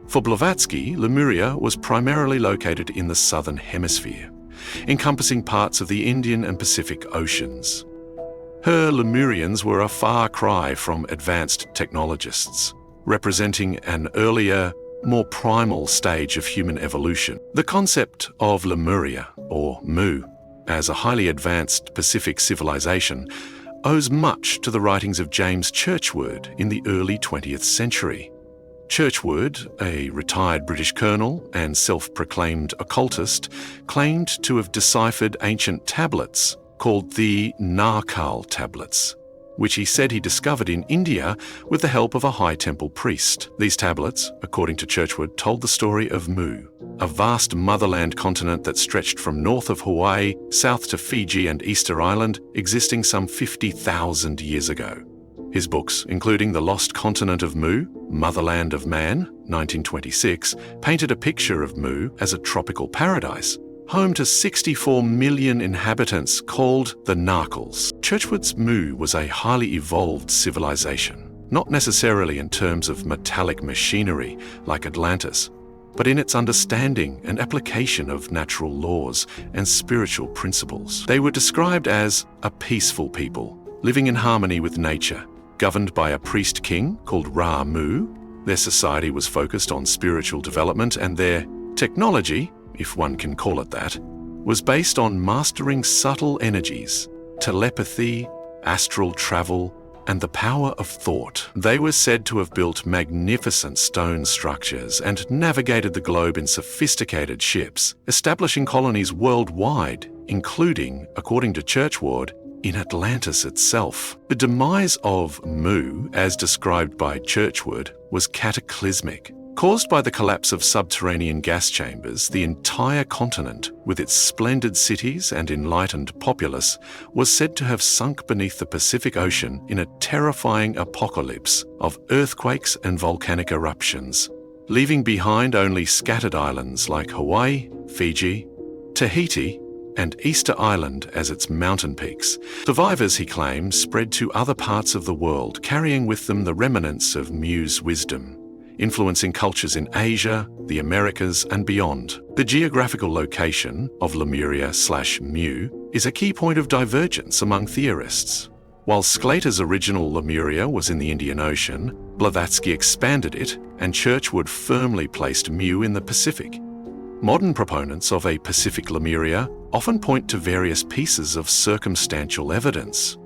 For Blavatsky, Lemuria was primarily located in the southern hemisphere, encompassing parts of the Indian and Pacific Oceans. Her Lemurians were a far cry from advanced technologists, representing an earlier, more primal stage of human evolution. The concept of Lemuria, or Mu, as a highly advanced Pacific civilization, owes much to the writings of James Churchward in the early 20th century. Churchward, a retired British colonel and self-proclaimed occultist, claimed to have deciphered ancient tablets called the Narkal tablets, which he said he discovered in India with the help of a high temple priest. These tablets, according to Churchward, told the story of Mu, a vast motherland continent that stretched from north of Hawaii, south to Fiji and Easter Island, existing some 50,000 years ago. His books, including The Lost Continent of Mu, Motherland of Man, 1926, painted a picture of Mu as a tropical paradise, home to 64 million inhabitants called the Narkals. Churchward's Mu was a highly evolved civilization, not necessarily in terms of metallic machinery like Atlantis, but in its understanding and application of natural laws and spiritual principles. They were described as a peaceful people, living in harmony with nature, governed by a priest-king called Ra-Mu. Their society was focused on spiritual development, and their technology, if one can call it that, was based on mastering subtle energies, telepathy, astral travel, and the power of thought. They were said to have built magnificent stone structures and navigated the globe in sophisticated ships, establishing colonies worldwide, including, according to Churchward, in Atlantis itself. The demise of Mu, as described by Churchward, was cataclysmic. Caused by the collapse of subterranean gas chambers, the entire continent, with its splendid cities and enlightened populace, was said to have sunk beneath the Pacific Ocean in a terrifying apocalypse of earthquakes and volcanic eruptions, leaving behind only scattered islands like Hawaii, Fiji, Tahiti, and Easter Island as its mountain peaks. Survivors, he claims, spread to other parts of the world, carrying with them the remnants of Mu's wisdom, influencing cultures in Asia, the Americas, and beyond. The geographical location of Lemuria/Mu is a key point of divergence among theorists. While Sclater's original Lemuria was in the Indian Ocean, Blavatsky expanded it, and Churchward firmly placed Mu in the Pacific. Modern proponents of a Pacific Lemuria often point to various pieces of circumstantial evidence.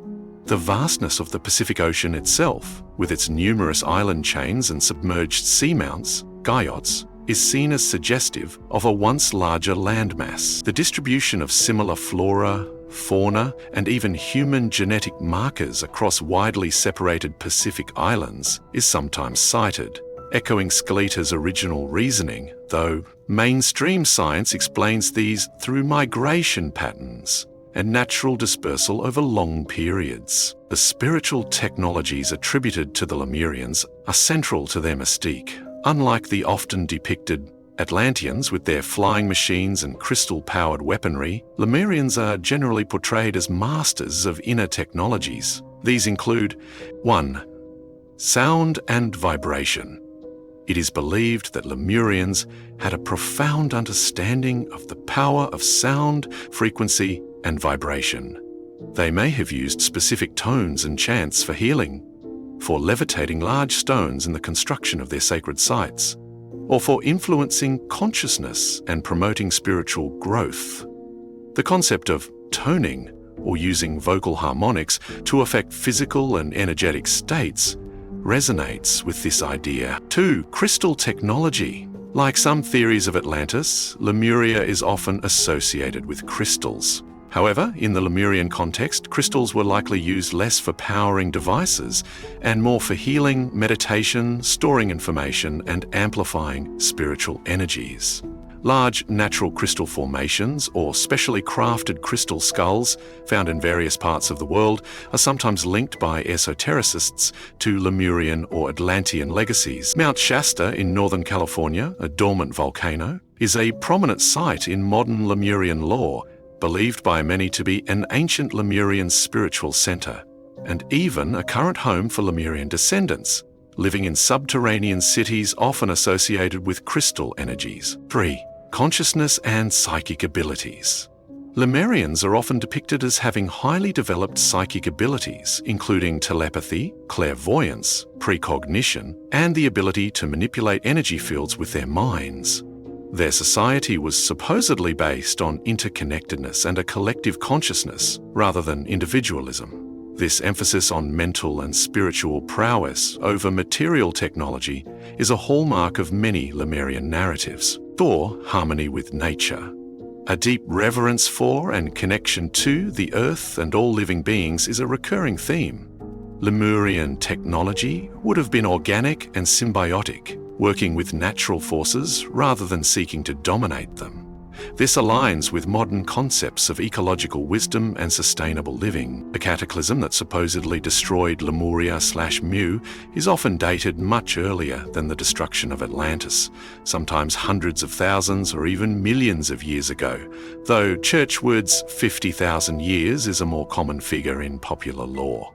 The vastness of the Pacific Ocean itself, with its numerous island chains and submerged seamounts, guyots, is seen as suggestive of a once larger landmass. The distribution of similar flora, fauna, and even human genetic markers across widely separated Pacific islands is sometimes cited, echoing Sclater's original reasoning, though mainstream science explains these through migration patterns and natural dispersal over long periods. The spiritual technologies attributed to the Lemurians are central to their mystique. Unlike the often depicted Atlanteans with their flying machines and crystal-powered weaponry, Lemurians are generally portrayed as masters of inner technologies. These include 1. Sound and vibration. It is believed that Lemurians had a profound understanding of the power of sound, frequency, and vibration. They may have used specific tones and chants for healing, for levitating large stones in the construction of their sacred sites, or for influencing consciousness and promoting spiritual growth. The concept of toning, or using vocal harmonics to affect physical and energetic states, resonates with this idea. 2. Crystal technology. Like some theories of Atlantis, Lemuria is often associated with crystals. However, in the Lemurian context, crystals were likely used less for powering devices and more for healing, meditation, storing information, and amplifying spiritual energies. Large natural crystal formations or specially crafted crystal skulls found in various parts of the world are sometimes linked by esotericists to Lemurian or Atlantean legacies. Mount Shasta in Northern California, a dormant volcano, is a prominent site in modern Lemurian lore, believed by many to be an ancient Lemurian spiritual center, and even a current home for Lemurian descendants, living in subterranean cities often associated with crystal energies. 3. Consciousness and psychic abilities. Lemurians are often depicted as having highly developed psychic abilities, including telepathy, clairvoyance, precognition, and the ability to manipulate energy fields with their minds. Their society was supposedly based on interconnectedness and a collective consciousness rather than individualism. This emphasis on mental and spiritual prowess over material technology is a hallmark of many Lemurian narratives. 4. Harmony with nature. A deep reverence for and connection to the earth and all living beings is a recurring theme. Lemurian technology would have been organic and symbiotic, working with natural forces rather than seeking to dominate them. This aligns with modern concepts of ecological wisdom and sustainable living. The cataclysm that supposedly destroyed Lemuria/Mu is often dated much earlier than the destruction of Atlantis, sometimes hundreds of thousands or even millions of years ago, though Churchward's 50,000 years is a more common figure in popular lore.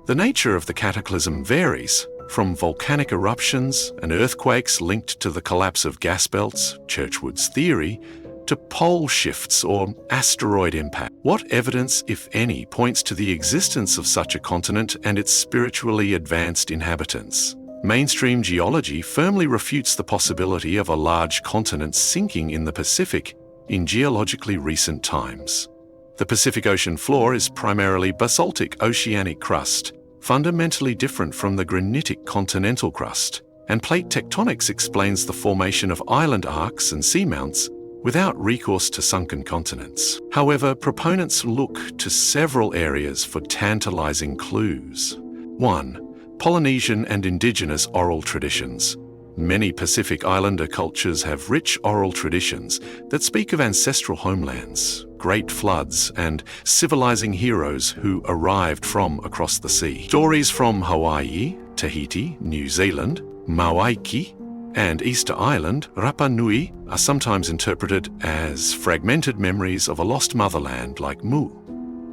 The nature of the cataclysm varies, from volcanic eruptions and earthquakes linked to the collapse of gas belts, Churchward's theory, to pole shifts or asteroid impact. What evidence, if any, points to the existence of such a continent and its spiritually advanced inhabitants? Mainstream geology firmly refutes the possibility of a large continent sinking in the Pacific in geologically recent times. The Pacific Ocean floor is primarily basaltic oceanic crust, fundamentally different from the granitic continental crust, and plate tectonics explains the formation of island arcs and seamounts without recourse to sunken continents. However, proponents look to several areas for tantalizing clues. 1. Polynesian and indigenous oral traditions. Many Pacific Islander cultures have rich oral traditions that speak of ancestral homelands, great floods, and civilizing heroes who arrived from across the sea. Stories from Hawaii, Tahiti, New Zealand, Mauaiki, and Easter Island, Rapa Nui, are sometimes interpreted as fragmented memories of a lost motherland like Mu.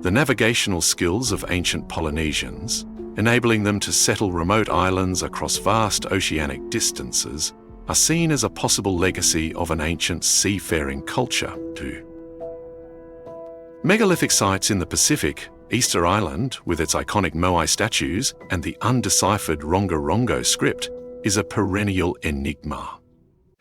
The navigational skills of ancient Polynesians, enabling them to settle remote islands across vast oceanic distances, are seen as a possible legacy of an ancient seafaring culture too. Megalithic sites in the Pacific, Easter Island, with its iconic moai statues and the undeciphered Rongorongo script, is a perennial enigma.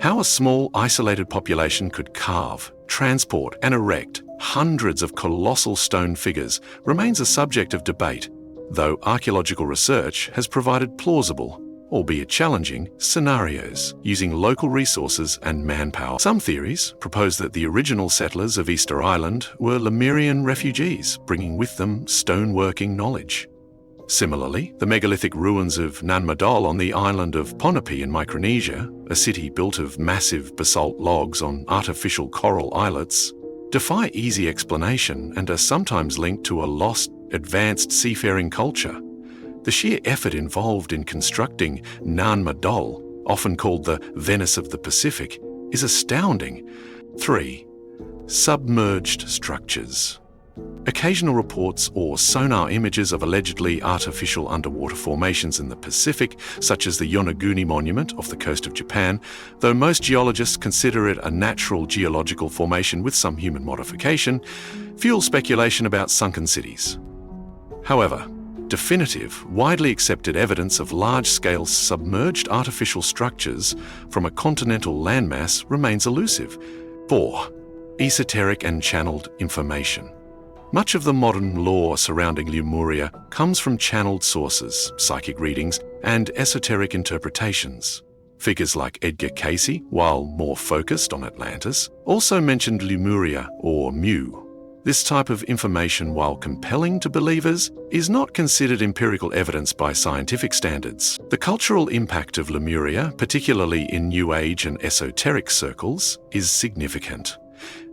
How a small, isolated population could carve, transport, and erect hundreds of colossal stone figures remains a subject of debate, though archaeological research has provided plausible, albeit challenging, scenarios using local resources and manpower. Some theories propose that the original settlers of Easter Island were Lemurian refugees, bringing with them stoneworking knowledge. Similarly, the megalithic ruins of Nan Madol on the island of Ponape in Micronesia, a city built of massive basalt logs on artificial coral islets, defy easy explanation and are sometimes linked to a lost, advanced seafaring culture. The sheer effort involved in constructing Nan Madol, often called the Venice of the Pacific, is astounding. 3. Submerged structures. Occasional reports or sonar images of allegedly artificial underwater formations in the Pacific, such as the Yonaguni Monument off the coast of Japan, though most geologists consider it a natural geological formation with some human modification, fuel speculation about sunken cities. However, definitive, widely accepted evidence of large-scale submerged artificial structures from a continental landmass remains elusive. 4. Esoteric and channeled information. Much of the modern lore surrounding Lemuria comes from channeled sources, psychic readings, and esoteric interpretations. Figures like Edgar Cayce, while more focused on Atlantis, also mentioned Lemuria or Mu. This type of information, while compelling to believers, is not considered empirical evidence by scientific standards. The cultural impact of Lemuria, particularly in New Age and esoteric circles, is significant.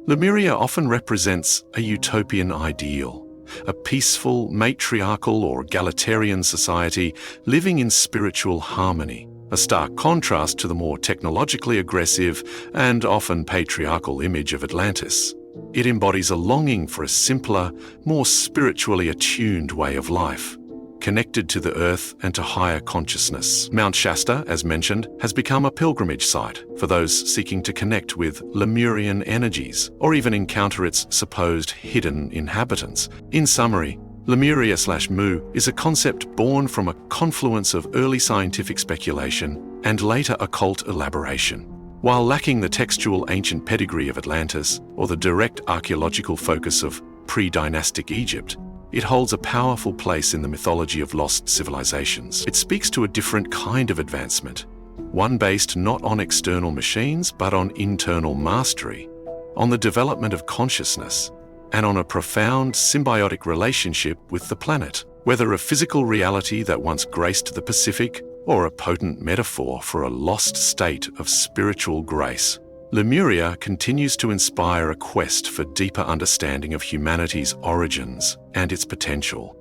Lemuria often represents a utopian ideal, a peaceful, matriarchal or egalitarian society living in spiritual harmony, a stark contrast to the more technologically aggressive and often patriarchal image of Atlantis. It embodies a longing for a simpler, more spiritually attuned way of life, connected to the earth and to higher consciousness. Mount Shasta, as mentioned, has become a pilgrimage site for those seeking to connect with Lemurian energies or even encounter its supposed hidden inhabitants. In summary, Lemuria/Mu is a concept born from a confluence of early scientific speculation and later occult elaboration. While lacking the textual ancient pedigree of Atlantis or the direct archaeological focus of pre-dynastic Egypt, it holds a powerful place in the mythology of lost civilizations. It speaks to a different kind of advancement, one based not on external machines but on internal mastery, on the development of consciousness, and on a profound symbiotic relationship with the planet. Whether a physical reality that once graced the Pacific or a potent metaphor for a lost state of spiritual grace, Lemuria continues to inspire a quest for deeper understanding of humanity's origins and its potential.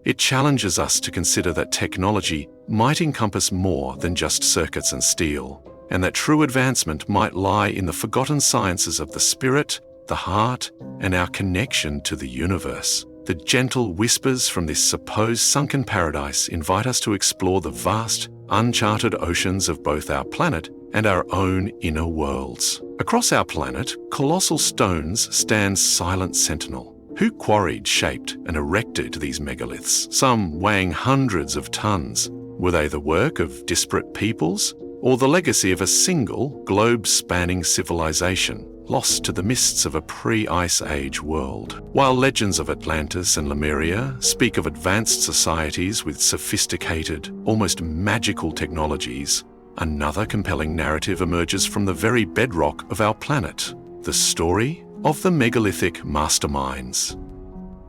It challenges us to consider that technology might encompass more than just circuits and steel, and that true advancement might lie in the forgotten sciences of the spirit, the heart, and our connection to the universe. The gentle whispers from this supposed sunken paradise invite us to explore the vast, uncharted oceans of both our planet and our own inner worlds. Across our planet, colossal stones stand silent sentinel. Who quarried, shaped, and erected these megaliths, some weighing hundreds of tons? Were they the work of disparate peoples, or the legacy of a single, globe-spanning civilization, lost to the mists of a pre-Ice Age world. While legends of Atlantis and Lemuria speak of advanced societies with sophisticated, almost magical technologies, another compelling narrative emerges from the very bedrock of our planet, the story of the megalithic masterminds.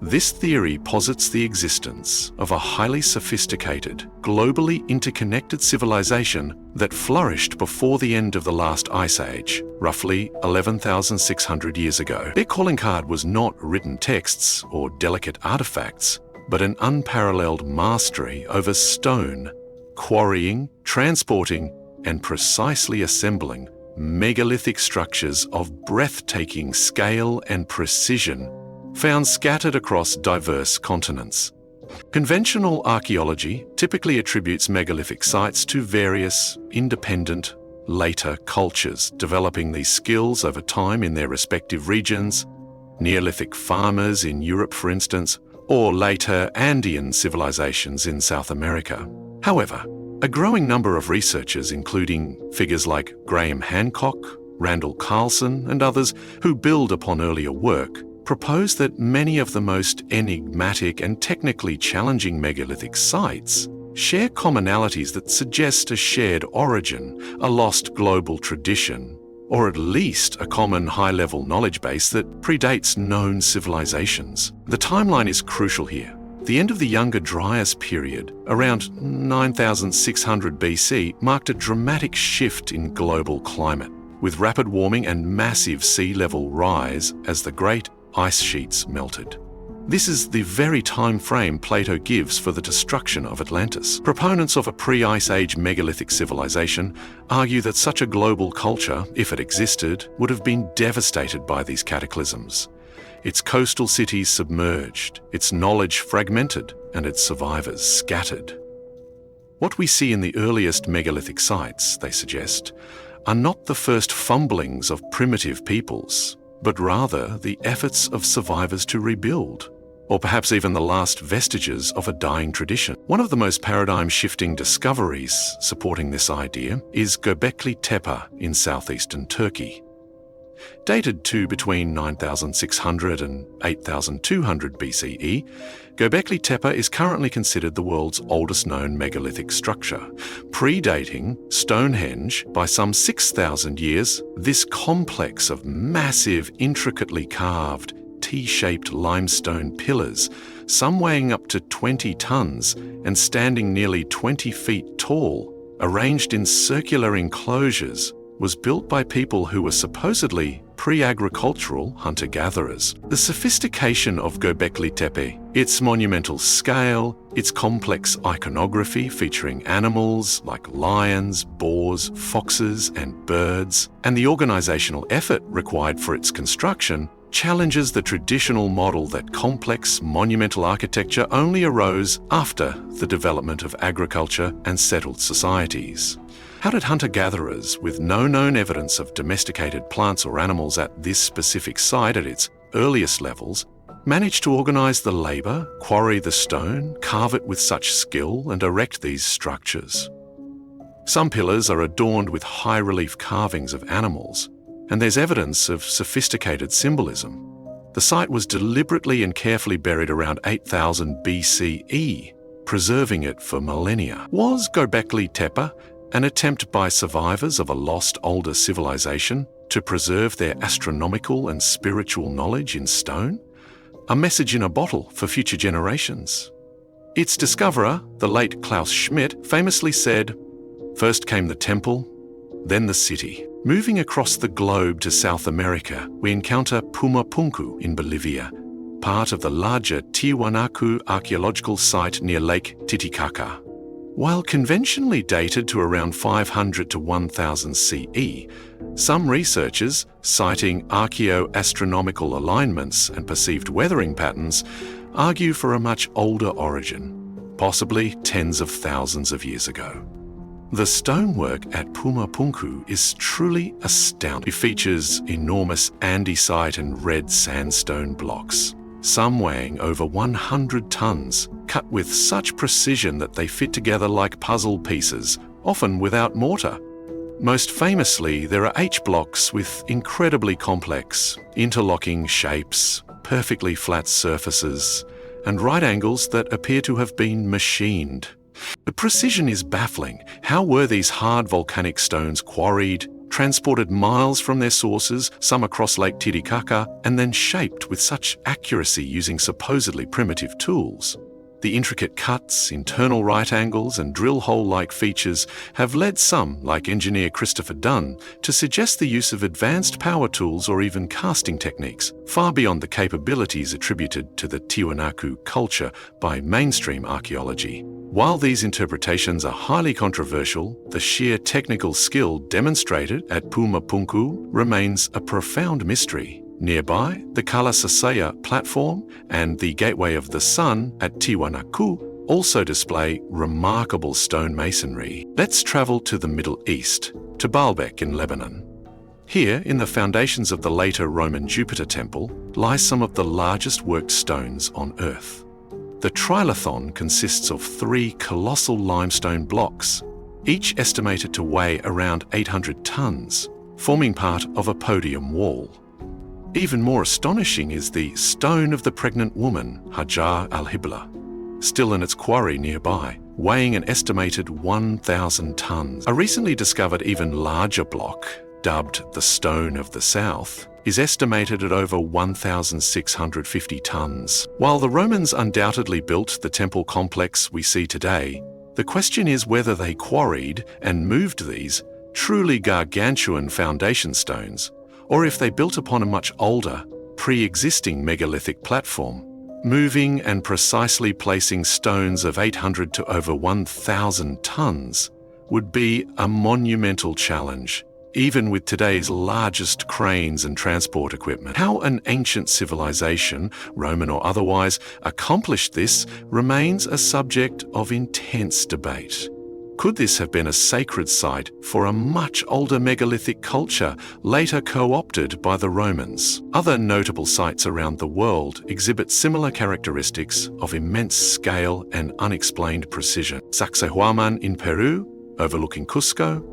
This theory posits the existence of a highly sophisticated, globally interconnected civilization that flourished before the end of the last Ice Age, roughly 11,600 years ago. Their calling card was not written texts or delicate artifacts, but an unparalleled mastery over stone, quarrying, transporting, and precisely assembling megalithic structures of breathtaking scale and precision found scattered across diverse continents. Conventional archaeology typically attributes megalithic sites to various, independent, later cultures, developing these skills over time in their respective regions, Neolithic farmers in Europe, for instance, or later Andean civilizations in South America. However, a growing number of researchers, including figures like Graham Hancock, Randall Carlson, and others who build upon earlier work, propose that many of the most enigmatic and technically challenging megalithic sites share commonalities that suggest a shared origin, a lost global tradition, or at least a common high-level knowledge base that predates known civilizations. The timeline is crucial here. The end of the Younger Dryas period, around 9,600 BC, marked a dramatic shift in global climate, with rapid warming and massive sea level rise as the great ice sheets melted. This is the very time frame Plato gives for the destruction of Atlantis. Proponents of a pre-Ice Age megalithic civilization argue that such a global culture, if it existed, would have been devastated by these cataclysms. Its coastal cities submerged, its knowledge fragmented, and its survivors scattered. What we see in the earliest megalithic sites, they suggest, are not the first fumblings of primitive peoples, but rather the efforts of survivors to rebuild, or perhaps even the last vestiges of a dying tradition. One of the most paradigm-shifting discoveries supporting this idea is Göbekli Tepe in southeastern Turkey. Dated to between 9,600 and 8,200 BCE, Göbekli Tepe is currently considered the world's oldest known megalithic structure. Predating Stonehenge by some 6,000 years, this complex of massive, intricately carved, T-shaped limestone pillars, some weighing up to 20 tons and standing nearly 20 feet tall, arranged in circular enclosures, was built by people who were supposedly pre-agricultural hunter-gatherers. The sophistication of Göbekli Tepe, its monumental scale, its complex iconography featuring animals like lions, boars, foxes, and birds, and the organizational effort required for its construction challenges the traditional model that complex, monumental architecture only arose after the development of agriculture and settled societies. How did hunter-gatherers, with no known evidence of domesticated plants or animals at this specific site at its earliest levels, manage to organize the labor, quarry the stone, carve it with such skill, and erect these structures? Some pillars are adorned with high-relief carvings of animals, and there's evidence of sophisticated symbolism. The site was deliberately and carefully buried around 8,000 BCE, preserving it for millennia. Was Göbekli Tepe an attempt by survivors of a lost older civilization to preserve their astronomical and spiritual knowledge in stone? A message in a bottle for future generations? Its discoverer, the late Klaus Schmidt, famously said, "First came the temple, then the city." Moving across the globe to South America, we encounter Pumapunku in Bolivia, part of the larger Tiwanaku archaeological site near Lake Titicaca. While conventionally dated to around 500 to 1000 CE, some researchers, citing archaeo-astronomical alignments and perceived weathering patterns, argue for a much older origin, possibly tens of thousands of years ago. The stonework at Pumapunku is truly astounding. It features enormous andesite and red sandstone blocks, some weighing over 100 tons, cut with such precision that they fit together like puzzle pieces, often without mortar. Most famously, there are H-blocks with incredibly complex, interlocking shapes, perfectly flat surfaces, and right angles that appear to have been machined. The precision is baffling. How were these hard volcanic stones quarried, transported miles from their sources, some across Lake Titicaca, and then shaped with such accuracy using supposedly primitive tools? The intricate cuts, internal right angles, and drill hole-like features have led some, like engineer Christopher Dunn, to suggest the use of advanced power tools or even casting techniques, far beyond the capabilities attributed to the Tiwanaku culture by mainstream archaeology. While these interpretations are highly controversial, the sheer technical skill demonstrated at Pumapunku remains a profound mystery. Nearby, the Kalasasaya platform and the Gateway of the Sun at Tiwanaku also display remarkable stone masonry. Let's travel to the Middle East, to Baalbek in Lebanon. Here, in the foundations of the later Roman Jupiter temple, lie some of the largest worked stones on Earth. The trilithon consists of 3 colossal limestone blocks, each estimated to weigh around 800 tons, forming part of a podium wall. Even more astonishing is the Stone of the Pregnant Woman, Hajar al-Hibla, still in its quarry nearby, weighing an estimated 1,000 tons. A recently discovered even larger block, dubbed the Stone of the South, is estimated at over 1,650 tons. While the Romans undoubtedly built the temple complex we see today, the question is whether they quarried and moved these truly gargantuan foundation stones, or if they built upon a much older, pre-existing megalithic platform. Moving and precisely placing stones of 800 to over 1,000 tons would be a monumental challenge, even with today's largest cranes and transport equipment. How an ancient civilization, Roman or otherwise, accomplished this remains a subject of intense debate. Could this have been a sacred site for a much older megalithic culture, later co-opted by the Romans? Other notable sites around the world exhibit similar characteristics of immense scale and unexplained precision. Sacsayhuaman in Peru, overlooking Cusco.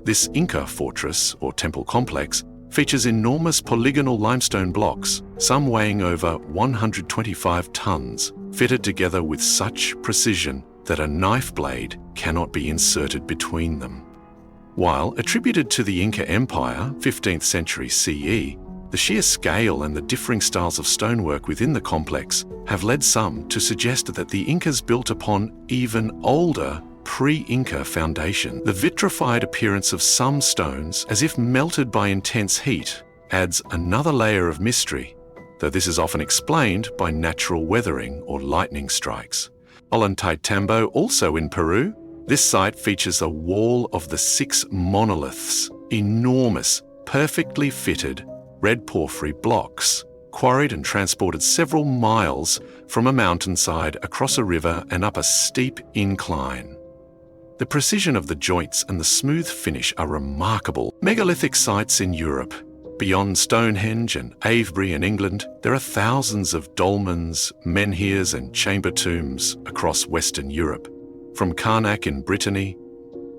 This Inca fortress, or temple complex, features enormous polygonal limestone blocks, some weighing over 125 tons, fitted together with such precision that a knife blade cannot be inserted between them. While attributed to the Inca Empire, 15th century CE, the sheer scale and the differing styles of stonework within the complex have led some to suggest that the Incas built upon even older pre-Inca foundation. The vitrified appearance of some stones, as if melted by intense heat, adds another layer of mystery, though this is often explained by natural weathering or lightning strikes. Ollantaytambo, also in Peru, this site features a wall of the 6 monoliths, enormous, perfectly fitted red porphyry blocks, quarried and transported several miles from a mountainside across a river and up a steep incline. The precision of the joints and the smooth finish are remarkable. Megalithic sites in Europe. Beyond Stonehenge and Avebury in England, there are thousands of dolmens, menhirs and chamber tombs across Western Europe. From Carnac in Brittany,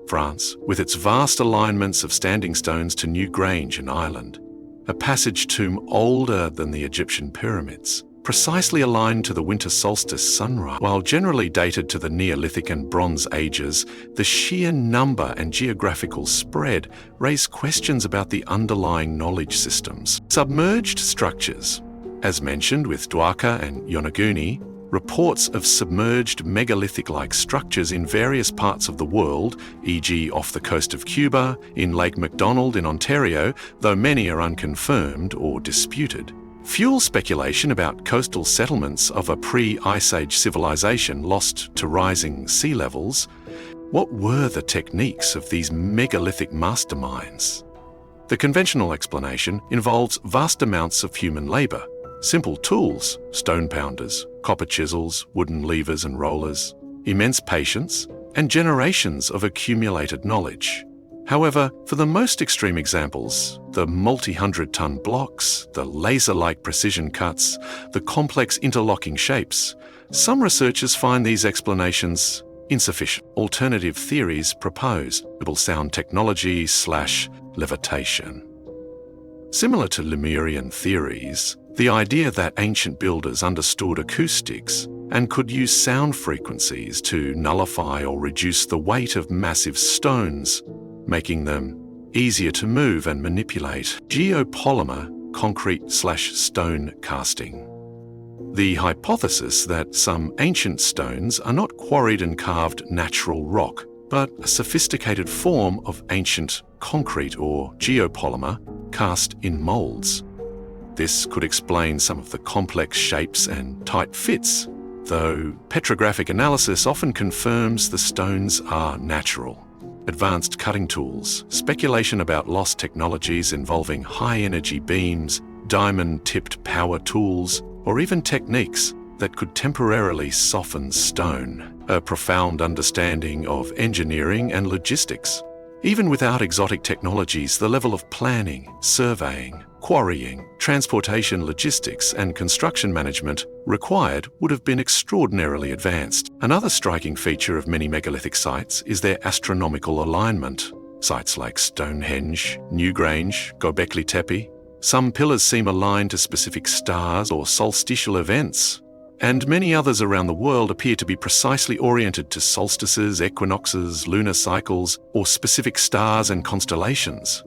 France, with its vast alignments of standing stones, to Newgrange in Ireland, a passage tomb older than the Egyptian pyramids, precisely aligned to the winter solstice sunrise. While generally dated to the Neolithic and Bronze Ages, the sheer number and geographical spread raise questions about the underlying knowledge systems. Submerged structures. As mentioned with Dwarka and Yonaguni, reports of submerged megalithic-like structures in various parts of the world, e.g. off the coast of Cuba, in Lake McDonald in Ontario, though many are unconfirmed or disputed, fuel speculation about coastal settlements of a pre-Ice Age civilization lost to rising sea levels. What were the techniques of these megalithic masterminds? The conventional explanation involves vast amounts of human labor, simple tools, stone pounders, copper chisels, wooden levers and rollers, immense patience, and generations of accumulated knowledge. However, for the most extreme examples, the multi-hundred-ton blocks, the laser-like precision cuts, the complex interlocking shapes, some researchers find these explanations insufficient. Alternative theories propose sound technology/levitation. Similar to Lemurian theories, the idea that ancient builders understood acoustics and could use sound frequencies to nullify or reduce the weight of massive stones, making them easier to move and manipulate. Geopolymer concrete/stone casting. The hypothesis that some ancient stones are not quarried and carved natural rock, but a sophisticated form of ancient concrete or geopolymer cast in molds. This could explain some of the complex shapes and tight fits, though petrographic analysis often confirms the stones are natural. Advanced cutting tools, speculation about lost technologies involving high-energy beams, diamond-tipped power tools, or even techniques that could temporarily soften stone. A profound understanding of engineering and logistics. Even without exotic technologies, the level of planning, surveying, quarrying, transportation logistics, and construction management required would have been extraordinarily advanced. Another striking feature of many megalithic sites is their astronomical alignment. Sites like Stonehenge, Newgrange, Göbekli Tepe. Some pillars seem aligned to specific stars or solstitial events, and many others around the world appear to be precisely oriented to solstices, equinoxes, lunar cycles, or specific stars and constellations.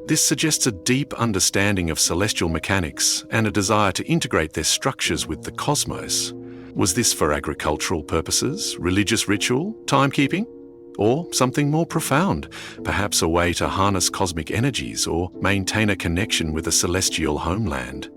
This suggests a deep understanding of celestial mechanics and a desire to integrate their structures with the cosmos. Was this for agricultural purposes, religious ritual, timekeeping? Or something more profound, perhaps a way to harness cosmic energies or maintain a connection with a celestial homeland?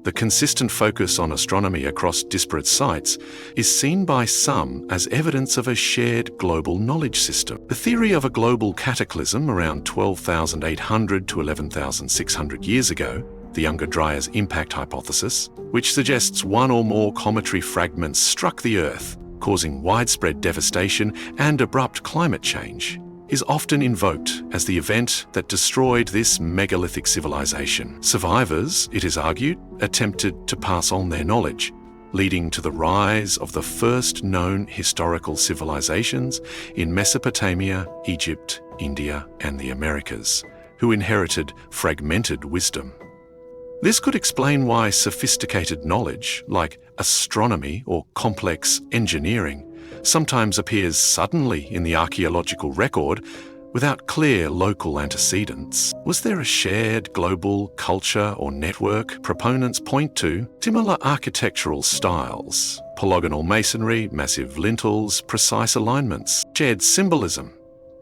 The consistent focus on astronomy across disparate sites is seen by some as evidence of a shared global knowledge system. The theory of a global cataclysm around 12,800 to 11,600 years ago, the Younger Dryas impact hypothesis, which suggests one or more cometary fragments struck the Earth, causing widespread devastation and abrupt climate change, is often invoked as the event that destroyed this megalithic civilization. Survivors, it is argued, attempted to pass on their knowledge, leading to the rise of the first known historical civilizations in Mesopotamia, Egypt, India, and the Americas, who inherited fragmented wisdom. This could explain why sophisticated knowledge, like astronomy or complex engineering, sometimes appears suddenly in the archaeological record without clear local antecedents. Was there a shared global culture or network proponents point to? Similar architectural styles, polygonal masonry, massive lintels, precise alignments, shared symbolism.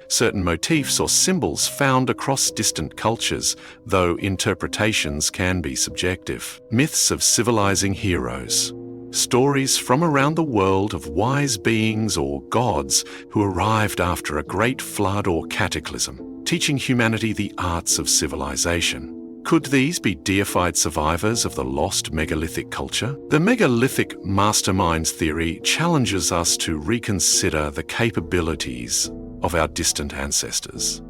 Certain motifs or symbols found across distant cultures, though interpretations can be subjective. Myths of civilizing heroes. Stories from around the world of wise beings or gods who arrived after a great flood or cataclysm, teaching humanity the arts of civilization. Could these be deified survivors of the lost megalithic culture? The megalithic masterminds theory challenges us to reconsider the capabilities of our distant ancestors.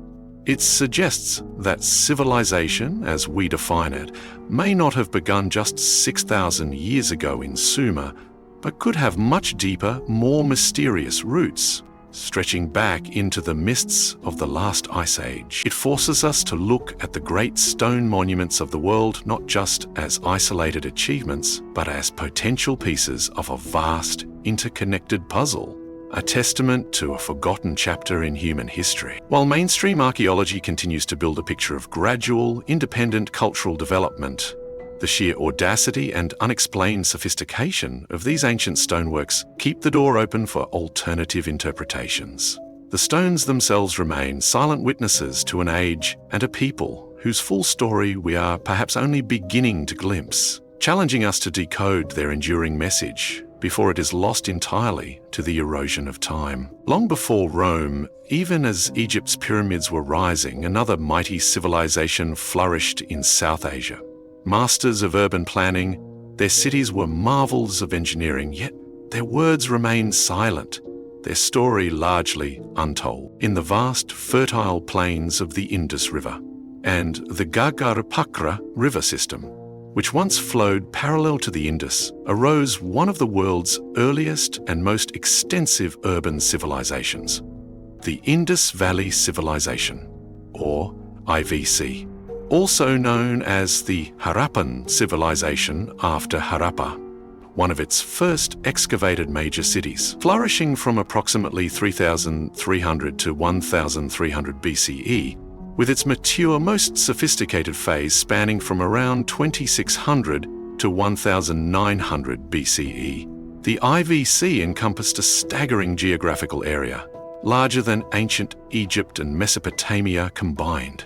It suggests that civilization, as we define it, may not have begun just 6,000 years ago in Sumer, but could have much deeper, more mysterious roots, stretching back into the mists of the last ice age. It forces us to look at the great stone monuments of the world not just as isolated achievements, but as potential pieces of a vast, interconnected puzzle. A testament to a forgotten chapter in human history. While mainstream archaeology continues to build a picture of gradual, independent cultural development, the sheer audacity and unexplained sophistication of these ancient stoneworks keep the door open for alternative interpretations. The stones themselves remain silent witnesses to an age and a people whose full story we are perhaps only beginning to glimpse, challenging us to decode their enduring message before it is lost entirely to the erosion of time. Long before Rome, even as Egypt's pyramids were rising, another mighty civilization flourished in South Asia. Masters of urban planning, their cities were marvels of engineering, yet their words remained silent, their story largely untold. In the vast, fertile plains of the Indus River and the Gagarapakra river system, which once flowed parallel to the Indus, arose one of the world's earliest and most extensive urban civilizations, the Indus Valley Civilization, or IVC, also known as the Harappan civilization after Harappa, one of its first excavated major cities, flourishing from approximately 3,300 to 1,300 BCE, with its mature, most sophisticated phase spanning from around 2600 to 1900 BCE. The IVC encompassed a staggering geographical area, larger than ancient Egypt and Mesopotamia combined.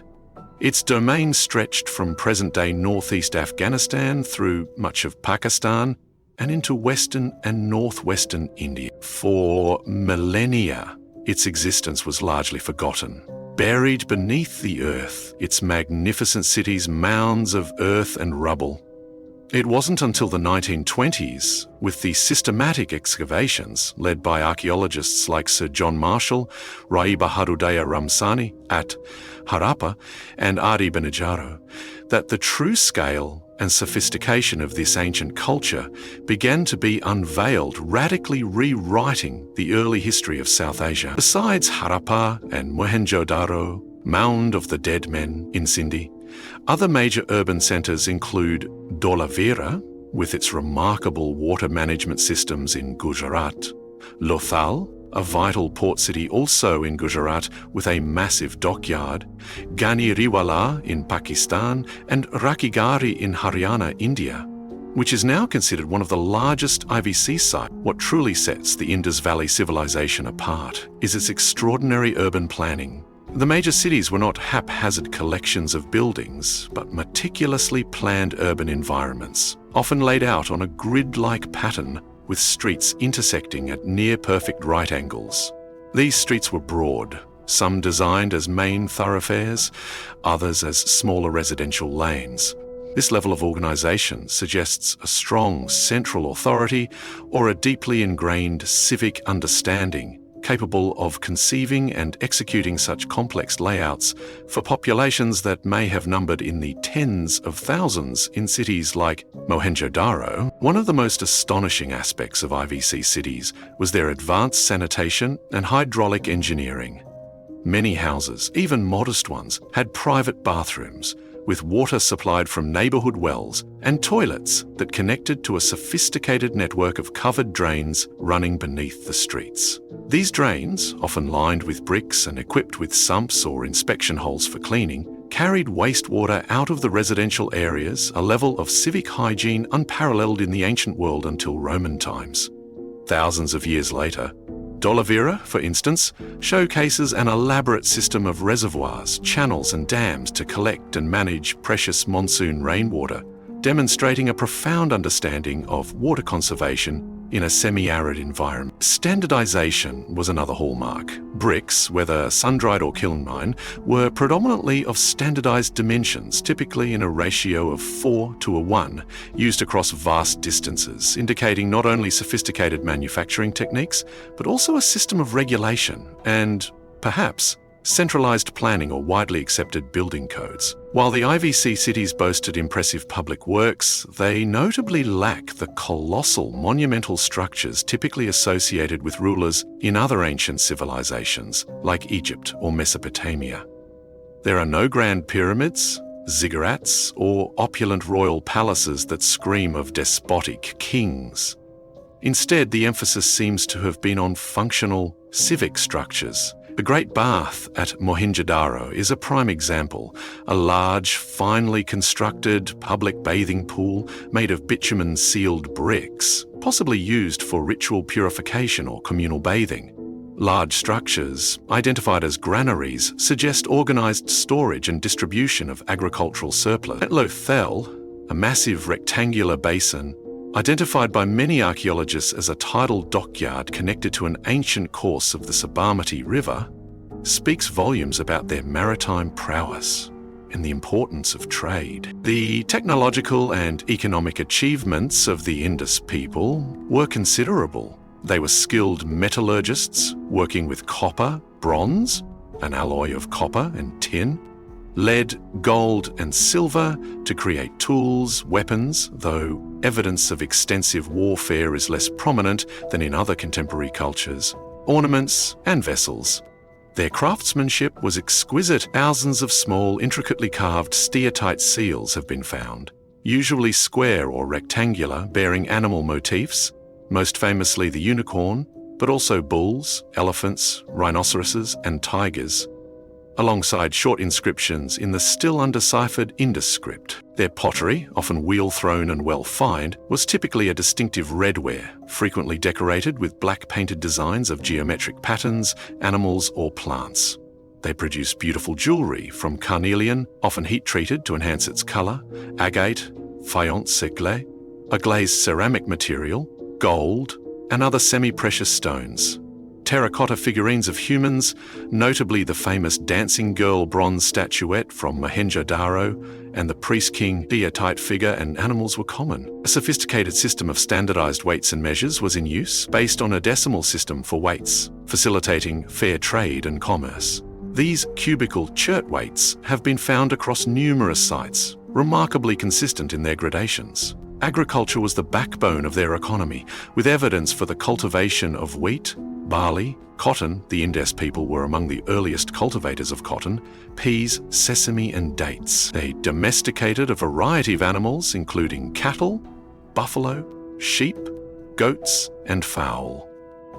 Its domain stretched from present-day northeast Afghanistan through much of Pakistan and into western and northwestern India. For millennia, its existence was largely forgotten. Buried beneath the earth, its magnificent cities mounds of earth and rubble. It wasn't until the 1920s, with the systematic excavations led by archaeologists like Sir John Marshall, Rai Bahadurdaya Ramsani at Harappa, and Adi Benejaro, that the true scale and sophistication of this ancient culture began to be unveiled, radically rewriting the early history of South Asia. Besides Harappa and Mohenjo-daro, Mound of the Dead Men in Sindhi, other major urban centres include Dholavira, with its remarkable water management systems in Gujarat, Lothal, a vital port city also in Gujarat with a massive dockyard, Ganiriwala in Pakistan, and Rakigari in Haryana, India, which is now considered one of the largest IVC sites. What truly sets the Indus Valley civilization apart is its extraordinary urban planning. The major cities were not haphazard collections of buildings, but meticulously planned urban environments, often laid out on a grid-like pattern with streets intersecting at near-perfect right angles. These streets were broad, some designed as main thoroughfares, others as smaller residential lanes. This level of organisation suggests a strong central authority or a deeply ingrained civic understanding capable of conceiving and executing such complex layouts for populations that may have numbered in the tens of thousands in cities like Mohenjo-daro. One of the most astonishing aspects of IVC cities was their advanced sanitation and hydraulic engineering. Many houses, even modest ones, had private bathrooms, with water supplied from neighbourhood wells and toilets that connected to a sophisticated network of covered drains running beneath the streets. These drains, often lined with bricks and equipped with sumps or inspection holes for cleaning, carried wastewater out of the residential areas, a level of civic hygiene unparalleled in the ancient world until Roman times. Thousands of years later, Dholavira, for instance, showcases an elaborate system of reservoirs, channels and dams to collect and manage precious monsoon rainwater, demonstrating a profound understanding of water conservation in a semi-arid environment. Standardization was another hallmark. Bricks, whether sun-dried or kiln-mined, were predominantly of standardized dimensions, typically in a ratio of 4:1, used across vast distances, indicating not only sophisticated manufacturing techniques, but also a system of regulation and, perhaps, centralized planning or widely accepted building codes. While the IVC cities boasted impressive public works, they notably lack the colossal monumental structures typically associated with rulers in other ancient civilizations, like Egypt or Mesopotamia. There are no grand pyramids, ziggurats, or opulent royal palaces that scream of despotic kings. Instead, the emphasis seems to have been on functional, civic structures. The Great Bath at Mohenjo-daro is a prime example, a large, finely constructed public bathing pool made of bitumen-sealed bricks, possibly used for ritual purification or communal bathing. Large structures, identified as granaries, suggest organised storage and distribution of agricultural surplus. At Lothal, a massive rectangular basin, identified by many archaeologists as a tidal dockyard connected to an ancient course of the Sabarmati River, speaks volumes about their maritime prowess and the importance of trade. The technological and economic achievements of the Indus people were considerable. They were skilled metallurgists working with copper, bronze, an alloy of copper and tin, lead, gold, and silver to create tools, weapons, though evidence of extensive warfare is less prominent than in other contemporary cultures, ornaments, and vessels. Their craftsmanship was exquisite. Thousands of small, intricately carved steatite seals have been found, usually square or rectangular, bearing animal motifs, most famously the unicorn, but also bulls, elephants, rhinoceroses, and tigers, alongside short inscriptions in the still undeciphered Indus script. Their pottery, often wheel-thrown and well-fined, was typically a distinctive redware, frequently decorated with black painted designs of geometric patterns, animals, or plants. They produced beautiful jewellery from carnelian, often heat-treated to enhance its colour, agate, faience éclat, a glazed ceramic material, gold, and other semi-precious stones. Terracotta figurines of humans, notably the famous dancing girl bronze statuette from Mohenjo-Daro and the priest-king steatite figure and animals were common. A sophisticated system of standardized weights and measures was in use, based on a decimal system for weights, facilitating fair trade and commerce. These cubical chert weights have been found across numerous sites, remarkably consistent in their gradations. Agriculture was the backbone of their economy, with evidence for the cultivation of wheat, barley, cotton — the Indus people were among the earliest cultivators of cotton — peas, sesame, and dates. They domesticated a variety of animals, including cattle, buffalo, sheep, goats, and fowl.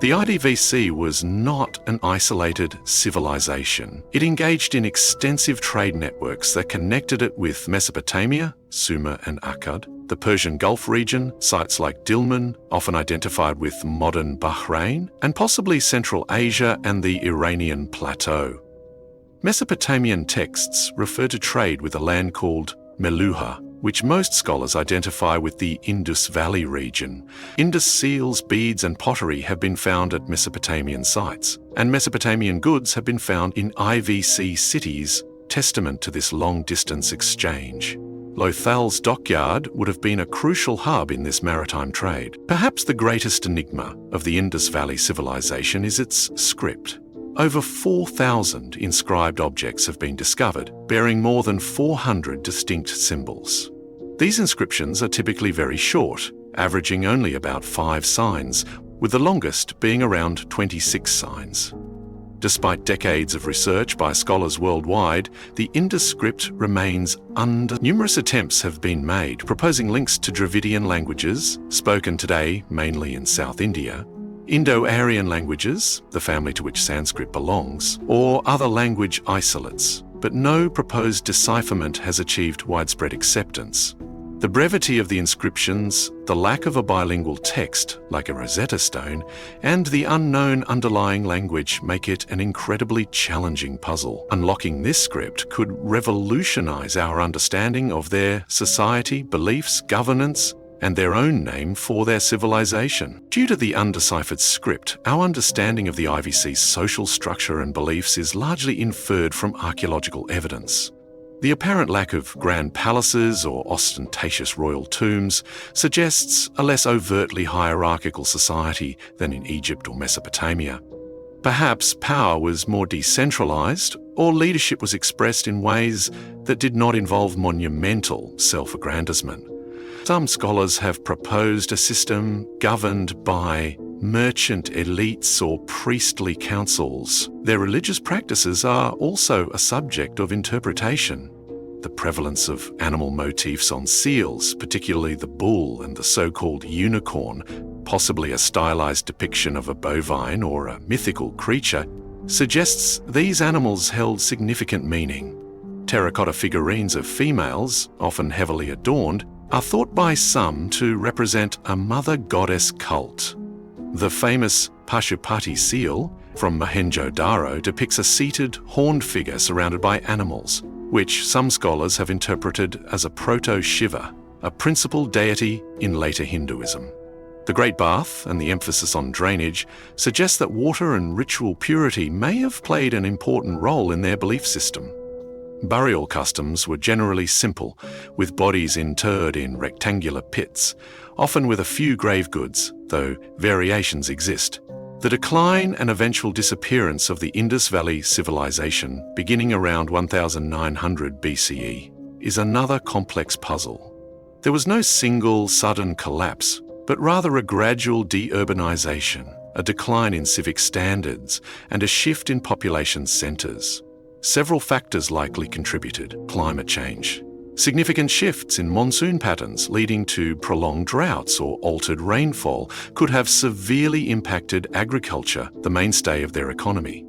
The IDVC was not an isolated civilization. It engaged in extensive trade networks that connected it with Mesopotamia, Sumer and Akkad, the Persian Gulf region, sites like Dilmun, often identified with modern Bahrain, and possibly Central Asia and the Iranian plateau. Mesopotamian texts refer to trade with a land called Meluha, which most scholars identify with the Indus Valley region. Indus seals, beads, and pottery have been found at Mesopotamian sites, and Mesopotamian goods have been found in IVC cities, testament to this long-distance exchange. Lothal's dockyard would have been a crucial hub in this maritime trade. Perhaps the greatest enigma of the Indus Valley civilization is its script. Over 4,000 inscribed objects have been discovered, bearing more than 400 distinct symbols. These inscriptions are typically very short, averaging only about 5 signs, with the longest being around 26 signs. Despite decades of research by scholars worldwide, the Indus script remains Numerous attempts have been made proposing links to Dravidian languages, spoken today mainly in South India, Indo-Aryan languages, the family to which Sanskrit belongs, or other language isolates, but no proposed decipherment has achieved widespread acceptance. The brevity of the inscriptions, the lack of a bilingual text, like a Rosetta Stone, and the unknown underlying language make it an incredibly challenging puzzle. Unlocking this script could revolutionize our understanding of their society, beliefs, governance, and their own name for their civilization. Due to the undeciphered script, our understanding of the IVC's social structure and beliefs is largely inferred from archaeological evidence. The apparent lack of grand palaces or ostentatious royal tombs suggests a less overtly hierarchical society than in Egypt or Mesopotamia. Perhaps power was more decentralized, or leadership was expressed in ways that did not involve monumental self-aggrandizement. Some scholars have proposed a system governed by merchant elites or priestly councils. Their religious practices are also a subject of interpretation. The prevalence of animal motifs on seals, particularly the bull and the so-called unicorn, possibly a stylized depiction of a bovine or a mythical creature, suggests these animals held significant meaning. Terracotta figurines of females, often heavily adorned, are thought by some to represent a mother goddess cult. The famous Pashupati seal from Mohenjo-Daro depicts a seated, horned figure surrounded by animals, which some scholars have interpreted as a proto-Shiva, a principal deity in later Hinduism. The Great Bath and the emphasis on drainage suggest that water and ritual purity may have played an important role in their belief system. Burial customs were generally simple, with bodies interred in rectangular pits, often with a few grave goods, though variations exist. The decline and eventual disappearance of the Indus Valley civilization, beginning around 1900 BCE, is another complex puzzle. There was no single, sudden collapse, but rather a gradual de-urbanization, a decline in civic standards, and a shift in population centers. Several factors likely contributed: climate change, significant shifts in monsoon patterns leading to prolonged droughts or altered rainfall could have severely impacted agriculture, the mainstay of their economy.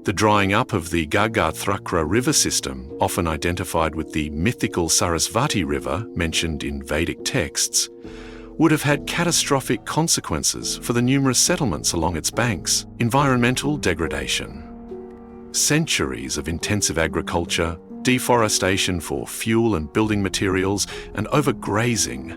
The drying up of the Ganga-Thrakra river system, often identified with the mythical Sarasvati River mentioned in Vedic texts, would have had catastrophic consequences for the numerous settlements along its banks. Environmental degradation. Centuries of intensive agriculture, deforestation for fuel and building materials, and overgrazing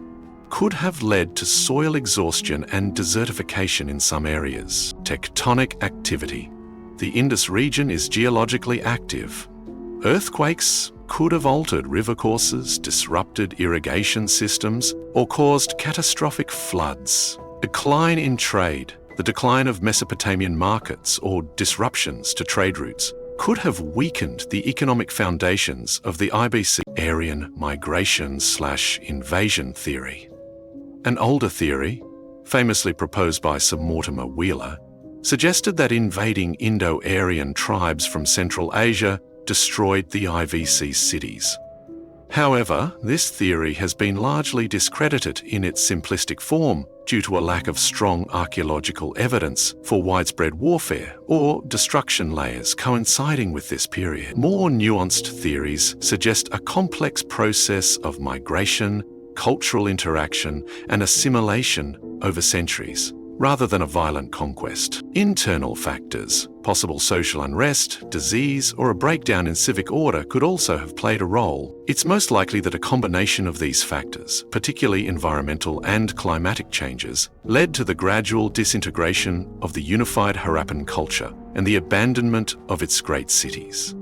could have led to soil exhaustion and desertification in some areas. Tectonic activity. The Indus region is geologically active. Earthquakes could have altered river courses, disrupted irrigation systems, or caused catastrophic floods. Decline in trade. The decline of Mesopotamian markets or disruptions to trade routes could have weakened the economic foundations of the IBC Aryan migration/invasion theory. An older theory, famously proposed by Sir Mortimer Wheeler, suggested that invading Indo-Aryan tribes from Central Asia destroyed the IVC cities. However, this theory has been largely discredited in its simplistic form due to a lack of strong archaeological evidence for widespread warfare or destruction layers coinciding with this period. More nuanced theories suggest a complex process of migration, cultural interaction, and assimilation over centuries, rather than a violent conquest. Internal factors, possible social unrest, disease, or a breakdown in civic order could also have played a role. It's most likely that a combination of these factors, particularly environmental and climatic changes, led to the gradual disintegration of the unified Harappan culture and the abandonment of its great cities.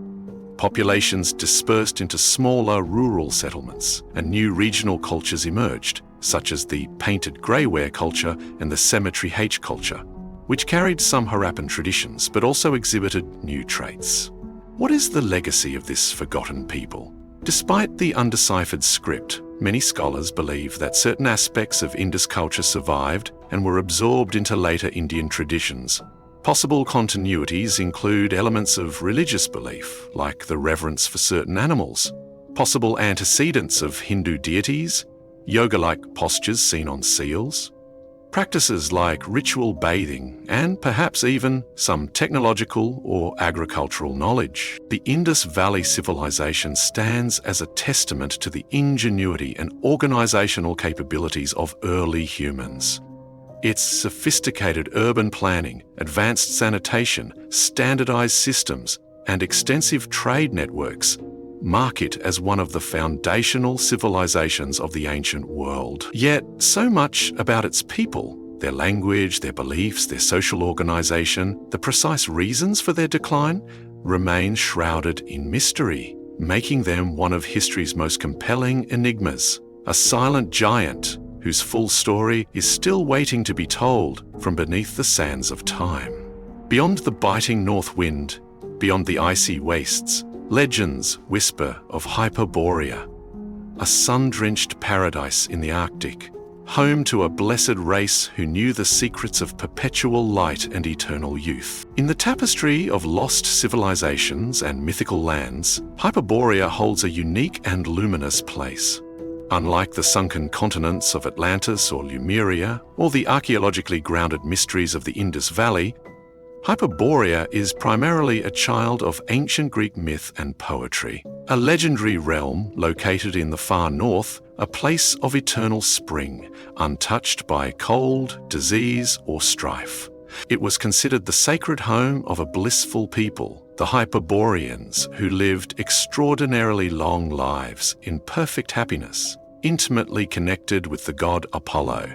Populations dispersed into smaller rural settlements, and new regional cultures emerged, such as the painted greyware culture and the cemetery H culture, which carried some Harappan traditions but also exhibited new traits. What is the legacy of this forgotten people? Despite the undeciphered script, many scholars believe that certain aspects of Indus culture survived and were absorbed into later Indian traditions. Possible continuities include elements of religious belief, like the reverence for certain animals, possible antecedents of Hindu deities, yoga-like postures seen on seals, practices like ritual bathing, and perhaps even some technological or agricultural knowledge. The Indus Valley civilization stands as a testament to the ingenuity and organizational capabilities of early humans. Its sophisticated urban planning, advanced sanitation, standardized systems, and extensive trade networks mark it as one of the foundational civilizations of the ancient world. Yet, so much about its people, their language, their beliefs, their social organization, the precise reasons for their decline, remain shrouded in mystery, making them one of history's most compelling enigmas, a silent giant whose full story is still waiting to be told from beneath the sands of time. Beyond the biting north wind, beyond the icy wastes, legends whisper of Hyperborea, a sun-drenched paradise in the Arctic, home to a blessed race who knew the secrets of perpetual light and eternal youth. In the tapestry of lost civilizations and mythical lands, Hyperborea holds a unique and luminous place. Unlike the sunken continents of Atlantis or Lemuria, or the archaeologically grounded mysteries of the Indus Valley, Hyperborea is primarily a child of ancient Greek myth and poetry, a legendary realm located in the far north, a place of eternal spring, untouched by cold, disease, or strife. It was considered the sacred home of a blissful people, the Hyperboreans, who lived extraordinarily long lives in perfect happiness, intimately connected with the god Apollo.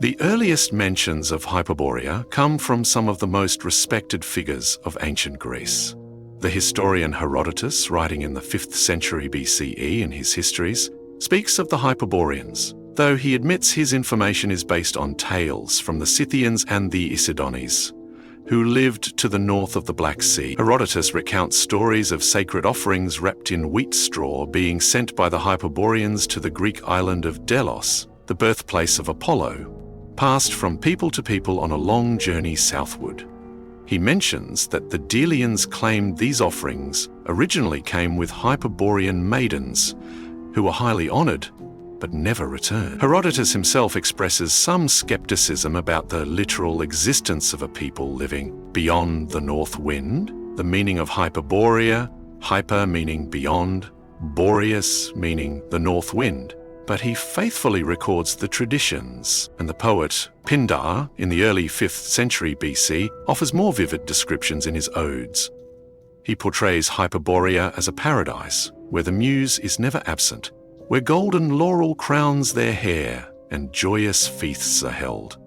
The earliest mentions of Hyperborea come from some of the most respected figures of ancient Greece. The historian Herodotus, writing in the 5th century BCE in his histories, speaks of the Hyperboreans, though he admits his information is based on tales from the Scythians and the Isidones, who lived to the north of the Black Sea. Herodotus recounts stories of sacred offerings wrapped in wheat straw being sent by the Hyperboreans to the Greek island of Delos, the birthplace of Apollo, passed from people to people on a long journey southward. He mentions that the Delians claimed these offerings originally came with Hyperborean maidens, who were highly honored but never returned. Herodotus himself expresses some skepticism about the literal existence of a people living beyond the north wind, the meaning of Hyperborea, hyper meaning beyond, boreas meaning the north wind. But he faithfully records the traditions, and the poet Pindar, in the early 5th century BC, offers more vivid descriptions in his odes. He portrays Hyperborea as a paradise, where the muse is never absent, where golden laurel crowns their hair, and joyous feasts are held.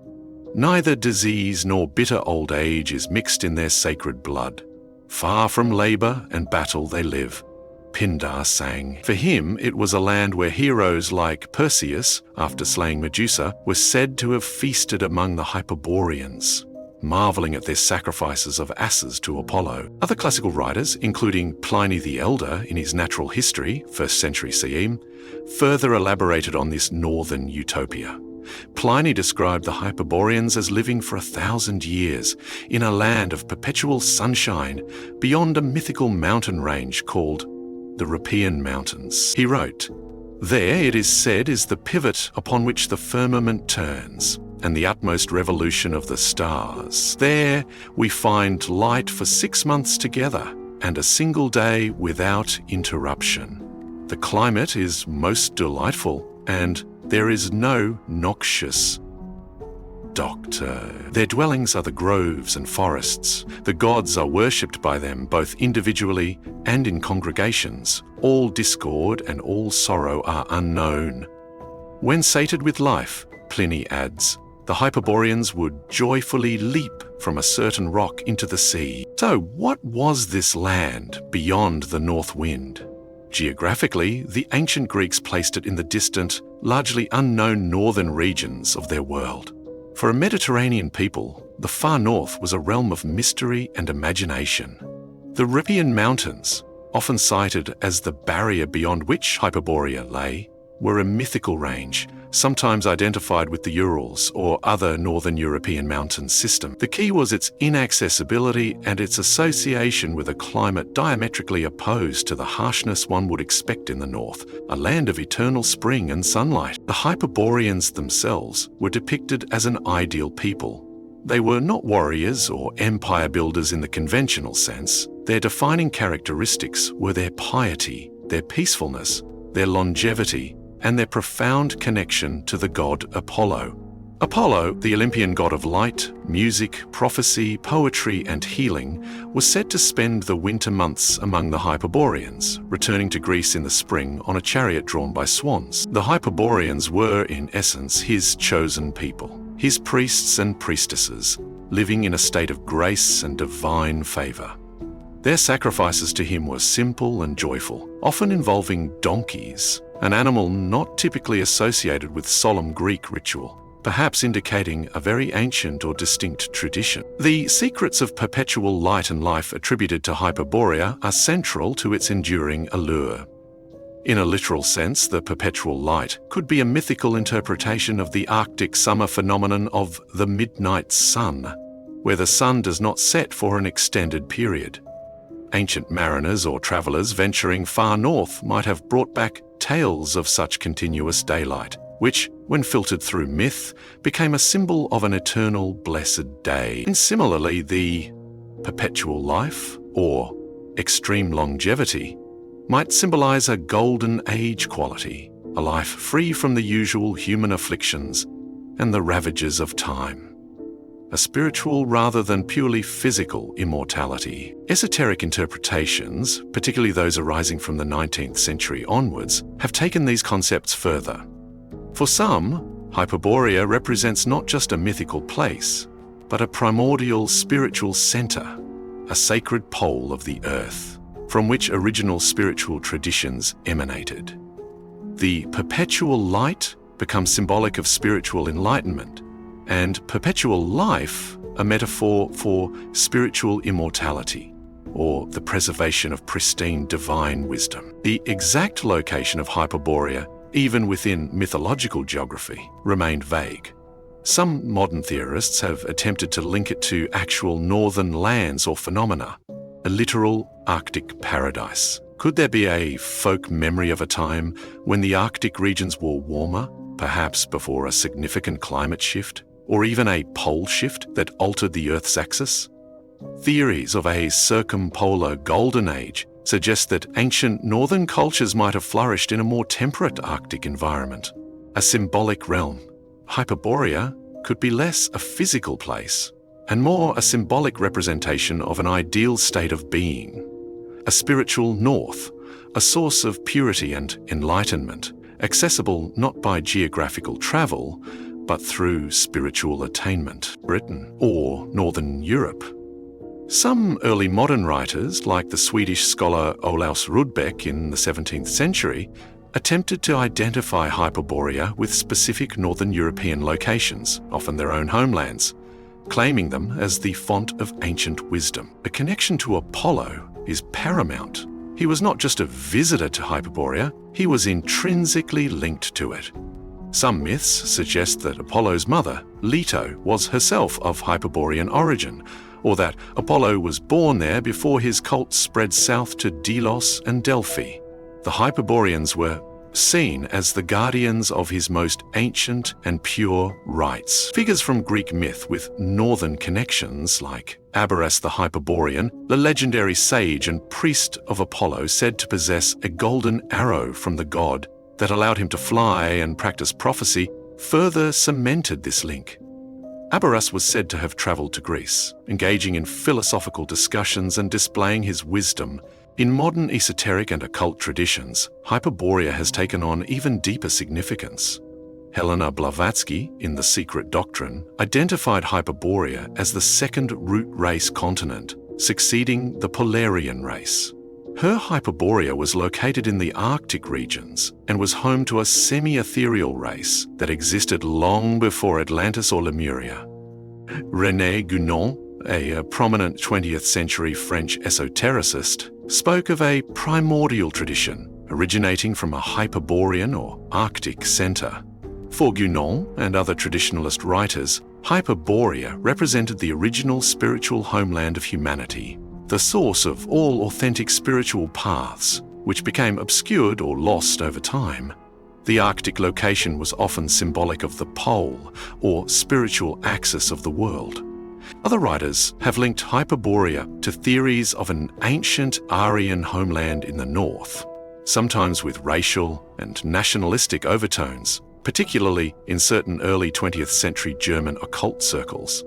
Neither disease nor bitter old age is mixed in their sacred blood. Far from labour and battle they live. Pindar sang. For him, it was a land where heroes like Perseus, after slaying Medusa, were said to have feasted among the Hyperboreans, marvelling at their sacrifices of asses to Apollo. Other classical writers, including Pliny the Elder in his Natural History, 1st century CE, further elaborated on this northern utopia. Pliny described the Hyperboreans as living for 1,000 years in a land of perpetual sunshine beyond a mythical mountain range called the Rippean Mountains. He wrote, "There, it is said, is the pivot upon which the firmament turns, and the utmost revolution of the stars. There we find light for 6 months together, and a single day without interruption. The climate is most delightful, and there is no noxious doctor. Their dwellings are the groves and forests. The gods are worshipped by them both individually and in congregations. All discord and all sorrow are unknown. When sated with life," Pliny adds, "the Hyperboreans would joyfully leap from a certain rock into the sea." So what was this land beyond the north wind? Geographically, the ancient Greeks placed it in the distant, largely unknown northern regions of their world. For a Mediterranean people, the far north was a realm of mystery and imagination. The Rippean Mountains, often cited as the barrier beyond which Hyperborea lay, were a mythical range, sometimes identified with the Urals or other northern European mountain system. The key was its inaccessibility and its association with a climate diametrically opposed to the harshness one would expect in the north, a land of eternal spring and sunlight. The Hyperboreans themselves were depicted as an ideal people. They were not warriors or empire builders in the conventional sense. Their defining characteristics were their piety, their peacefulness, their longevity, and their profound connection to the god Apollo. Apollo, the Olympian god of light, music, prophecy, poetry, and healing, was said to spend the winter months among the Hyperboreans, returning to Greece in the spring on a chariot drawn by swans. The Hyperboreans were, in essence, his chosen people, his priests and priestesses, living in a state of grace and divine favor. Their sacrifices to him were simple and joyful, often involving donkeys, an animal not typically associated with solemn Greek ritual, perhaps indicating a very ancient or distinct tradition. The secrets of perpetual light and life attributed to Hyperborea are central to its enduring allure. In a literal sense, the perpetual light could be a mythical interpretation of the Arctic summer phenomenon of the midnight sun, where the sun does not set for an extended period. Ancient mariners or travelers venturing far north might have brought back tales of such continuous daylight, which, when filtered through myth, became a symbol of an eternal blessed day. And similarly, the perpetual life, or extreme longevity, might symbolize a golden age quality, a life free from the usual human afflictions and the ravages of time. A spiritual rather than purely physical immortality. Esoteric interpretations, particularly those arising from the 19th century onwards, have taken these concepts further. For some, Hyperborea represents not just a mythical place, but a primordial spiritual center, a sacred pole of the earth, from which original spiritual traditions emanated. The perpetual light become symbolic of spiritual enlightenment, and perpetual life a metaphor for spiritual immortality, or the preservation of pristine divine wisdom. The exact location of Hyperborea, even within mythological geography, remained vague. Some modern theorists have attempted to link it to actual northern lands or phenomena, a literal Arctic paradise. Could there be a folk memory of a time when the Arctic regions were warmer, perhaps before a significant climate shift, or even a pole shift that altered the Earth's axis? Theories of a circumpolar golden age suggest that ancient northern cultures might have flourished in a more temperate Arctic environment, a symbolic realm. Hyperborea could be less a physical place and more a symbolic representation of an ideal state of being, a spiritual north, a source of purity and enlightenment, accessible not by geographical travel, but through spiritual attainment. Britain or Northern Europe. Some early modern writers, like the Swedish scholar Olaus Rudbeck in the 17th century, attempted to identify Hyperborea with specific Northern European locations, often their own homelands, claiming them as the font of ancient wisdom. The connection to Apollo is paramount. He was not just a visitor to Hyperborea, he was intrinsically linked to it. Some myths suggest that Apollo's mother, Leto, was herself of Hyperborean origin, or that Apollo was born there before his cult spread south to Delos and Delphi. The Hyperboreans were seen as the guardians of his most ancient and pure rites. Figures from Greek myth with northern connections, like Abaras the Hyperborean, the legendary sage and priest of Apollo said to possess a golden arrow from the god that allowed him to fly and practice prophecy, further cemented this link. Abaras was said to have travelled to Greece, engaging in philosophical discussions and displaying his wisdom. In modern esoteric and occult traditions, Hyperborea has taken on even deeper significance. Helena Blavatsky, in The Secret Doctrine, identified Hyperborea as the second root race continent, succeeding the Polarian race. Her Hyperborea was located in the Arctic regions and was home to a semi-ethereal race that existed long before Atlantis or Lemuria. René Guénon, a prominent 20th century French esotericist, spoke of a primordial tradition originating from a Hyperborean or Arctic center. For Guénon and other traditionalist writers, Hyperborea represented the original spiritual homeland of humanity, the source of all authentic spiritual paths, which became obscured or lost over time. The Arctic location was often symbolic of the pole or spiritual axis of the world. Other writers have linked Hyperborea to theories of an ancient Aryan homeland in the north, sometimes with racial and nationalistic overtones, particularly in certain early 20th century German occult circles.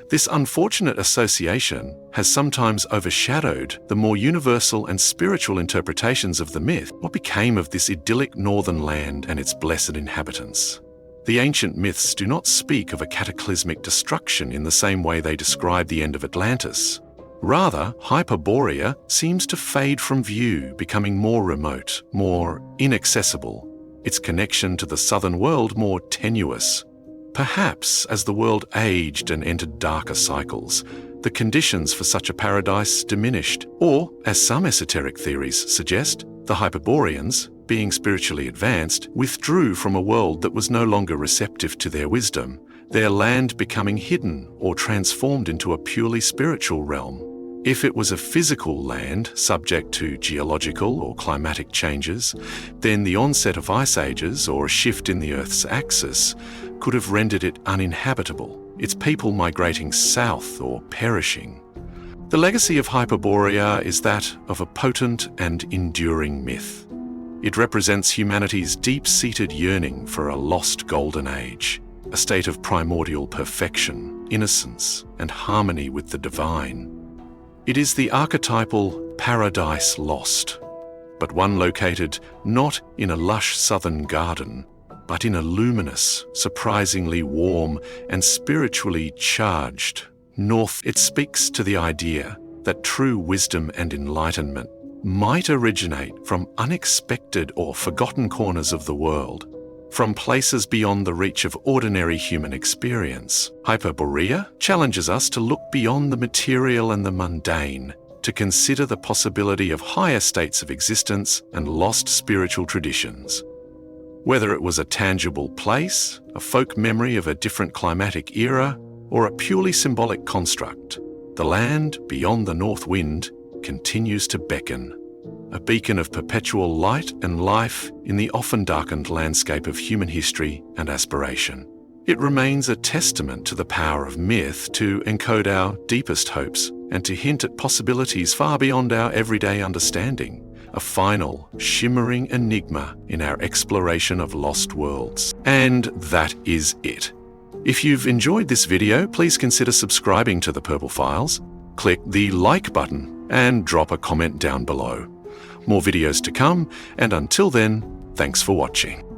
This unfortunate association has sometimes overshadowed the more universal and spiritual interpretations of the myth. What became of this idyllic northern land and its blessed inhabitants? The ancient myths do not speak of a cataclysmic destruction in the same way they describe the end of Atlantis. Rather, Hyperborea seems to fade from view, becoming more remote, more inaccessible, its connection to the southern world more tenuous. Perhaps as the world aged and entered darker cycles, the conditions for such a paradise diminished, or, as some esoteric theories suggest, the Hyperboreans, being spiritually advanced, withdrew from a world that was no longer receptive to their wisdom, their land becoming hidden or transformed into a purely spiritual realm. If it was a physical land subject to geological or climatic changes, then the onset of ice ages or a shift in the Earth's axis could have rendered it uninhabitable, its people migrating south or perishing. The legacy of Hyperborea is that of a potent and enduring myth. It represents humanity's deep-seated yearning for a lost golden age, a state of primordial perfection, innocence, and harmony with the divine. It is the archetypal paradise lost, but one located not in a lush southern garden, but in a luminous, surprisingly warm, and spiritually charged north. It speaks to the idea that true wisdom and enlightenment might originate from unexpected or forgotten corners of the world, from places beyond the reach of ordinary human experience. Hyperborea challenges us to look beyond the material and the mundane, to consider the possibility of higher states of existence and lost spiritual traditions. Whether it was a tangible place, a folk memory of a different climatic era, or a purely symbolic construct, the land beyond the north wind continues to beckon, a beacon of perpetual light and life in the often darkened landscape of human history and aspiration. It remains a testament to the power of myth to encode our deepest hopes and to hint at possibilities far beyond our everyday understanding, a final, shimmering enigma in our exploration of lost worlds. And that is it. If you've enjoyed this video, please consider subscribing to the Purple Files, click the like button, and drop a comment down below. More videos to come, and until then, thanks for watching.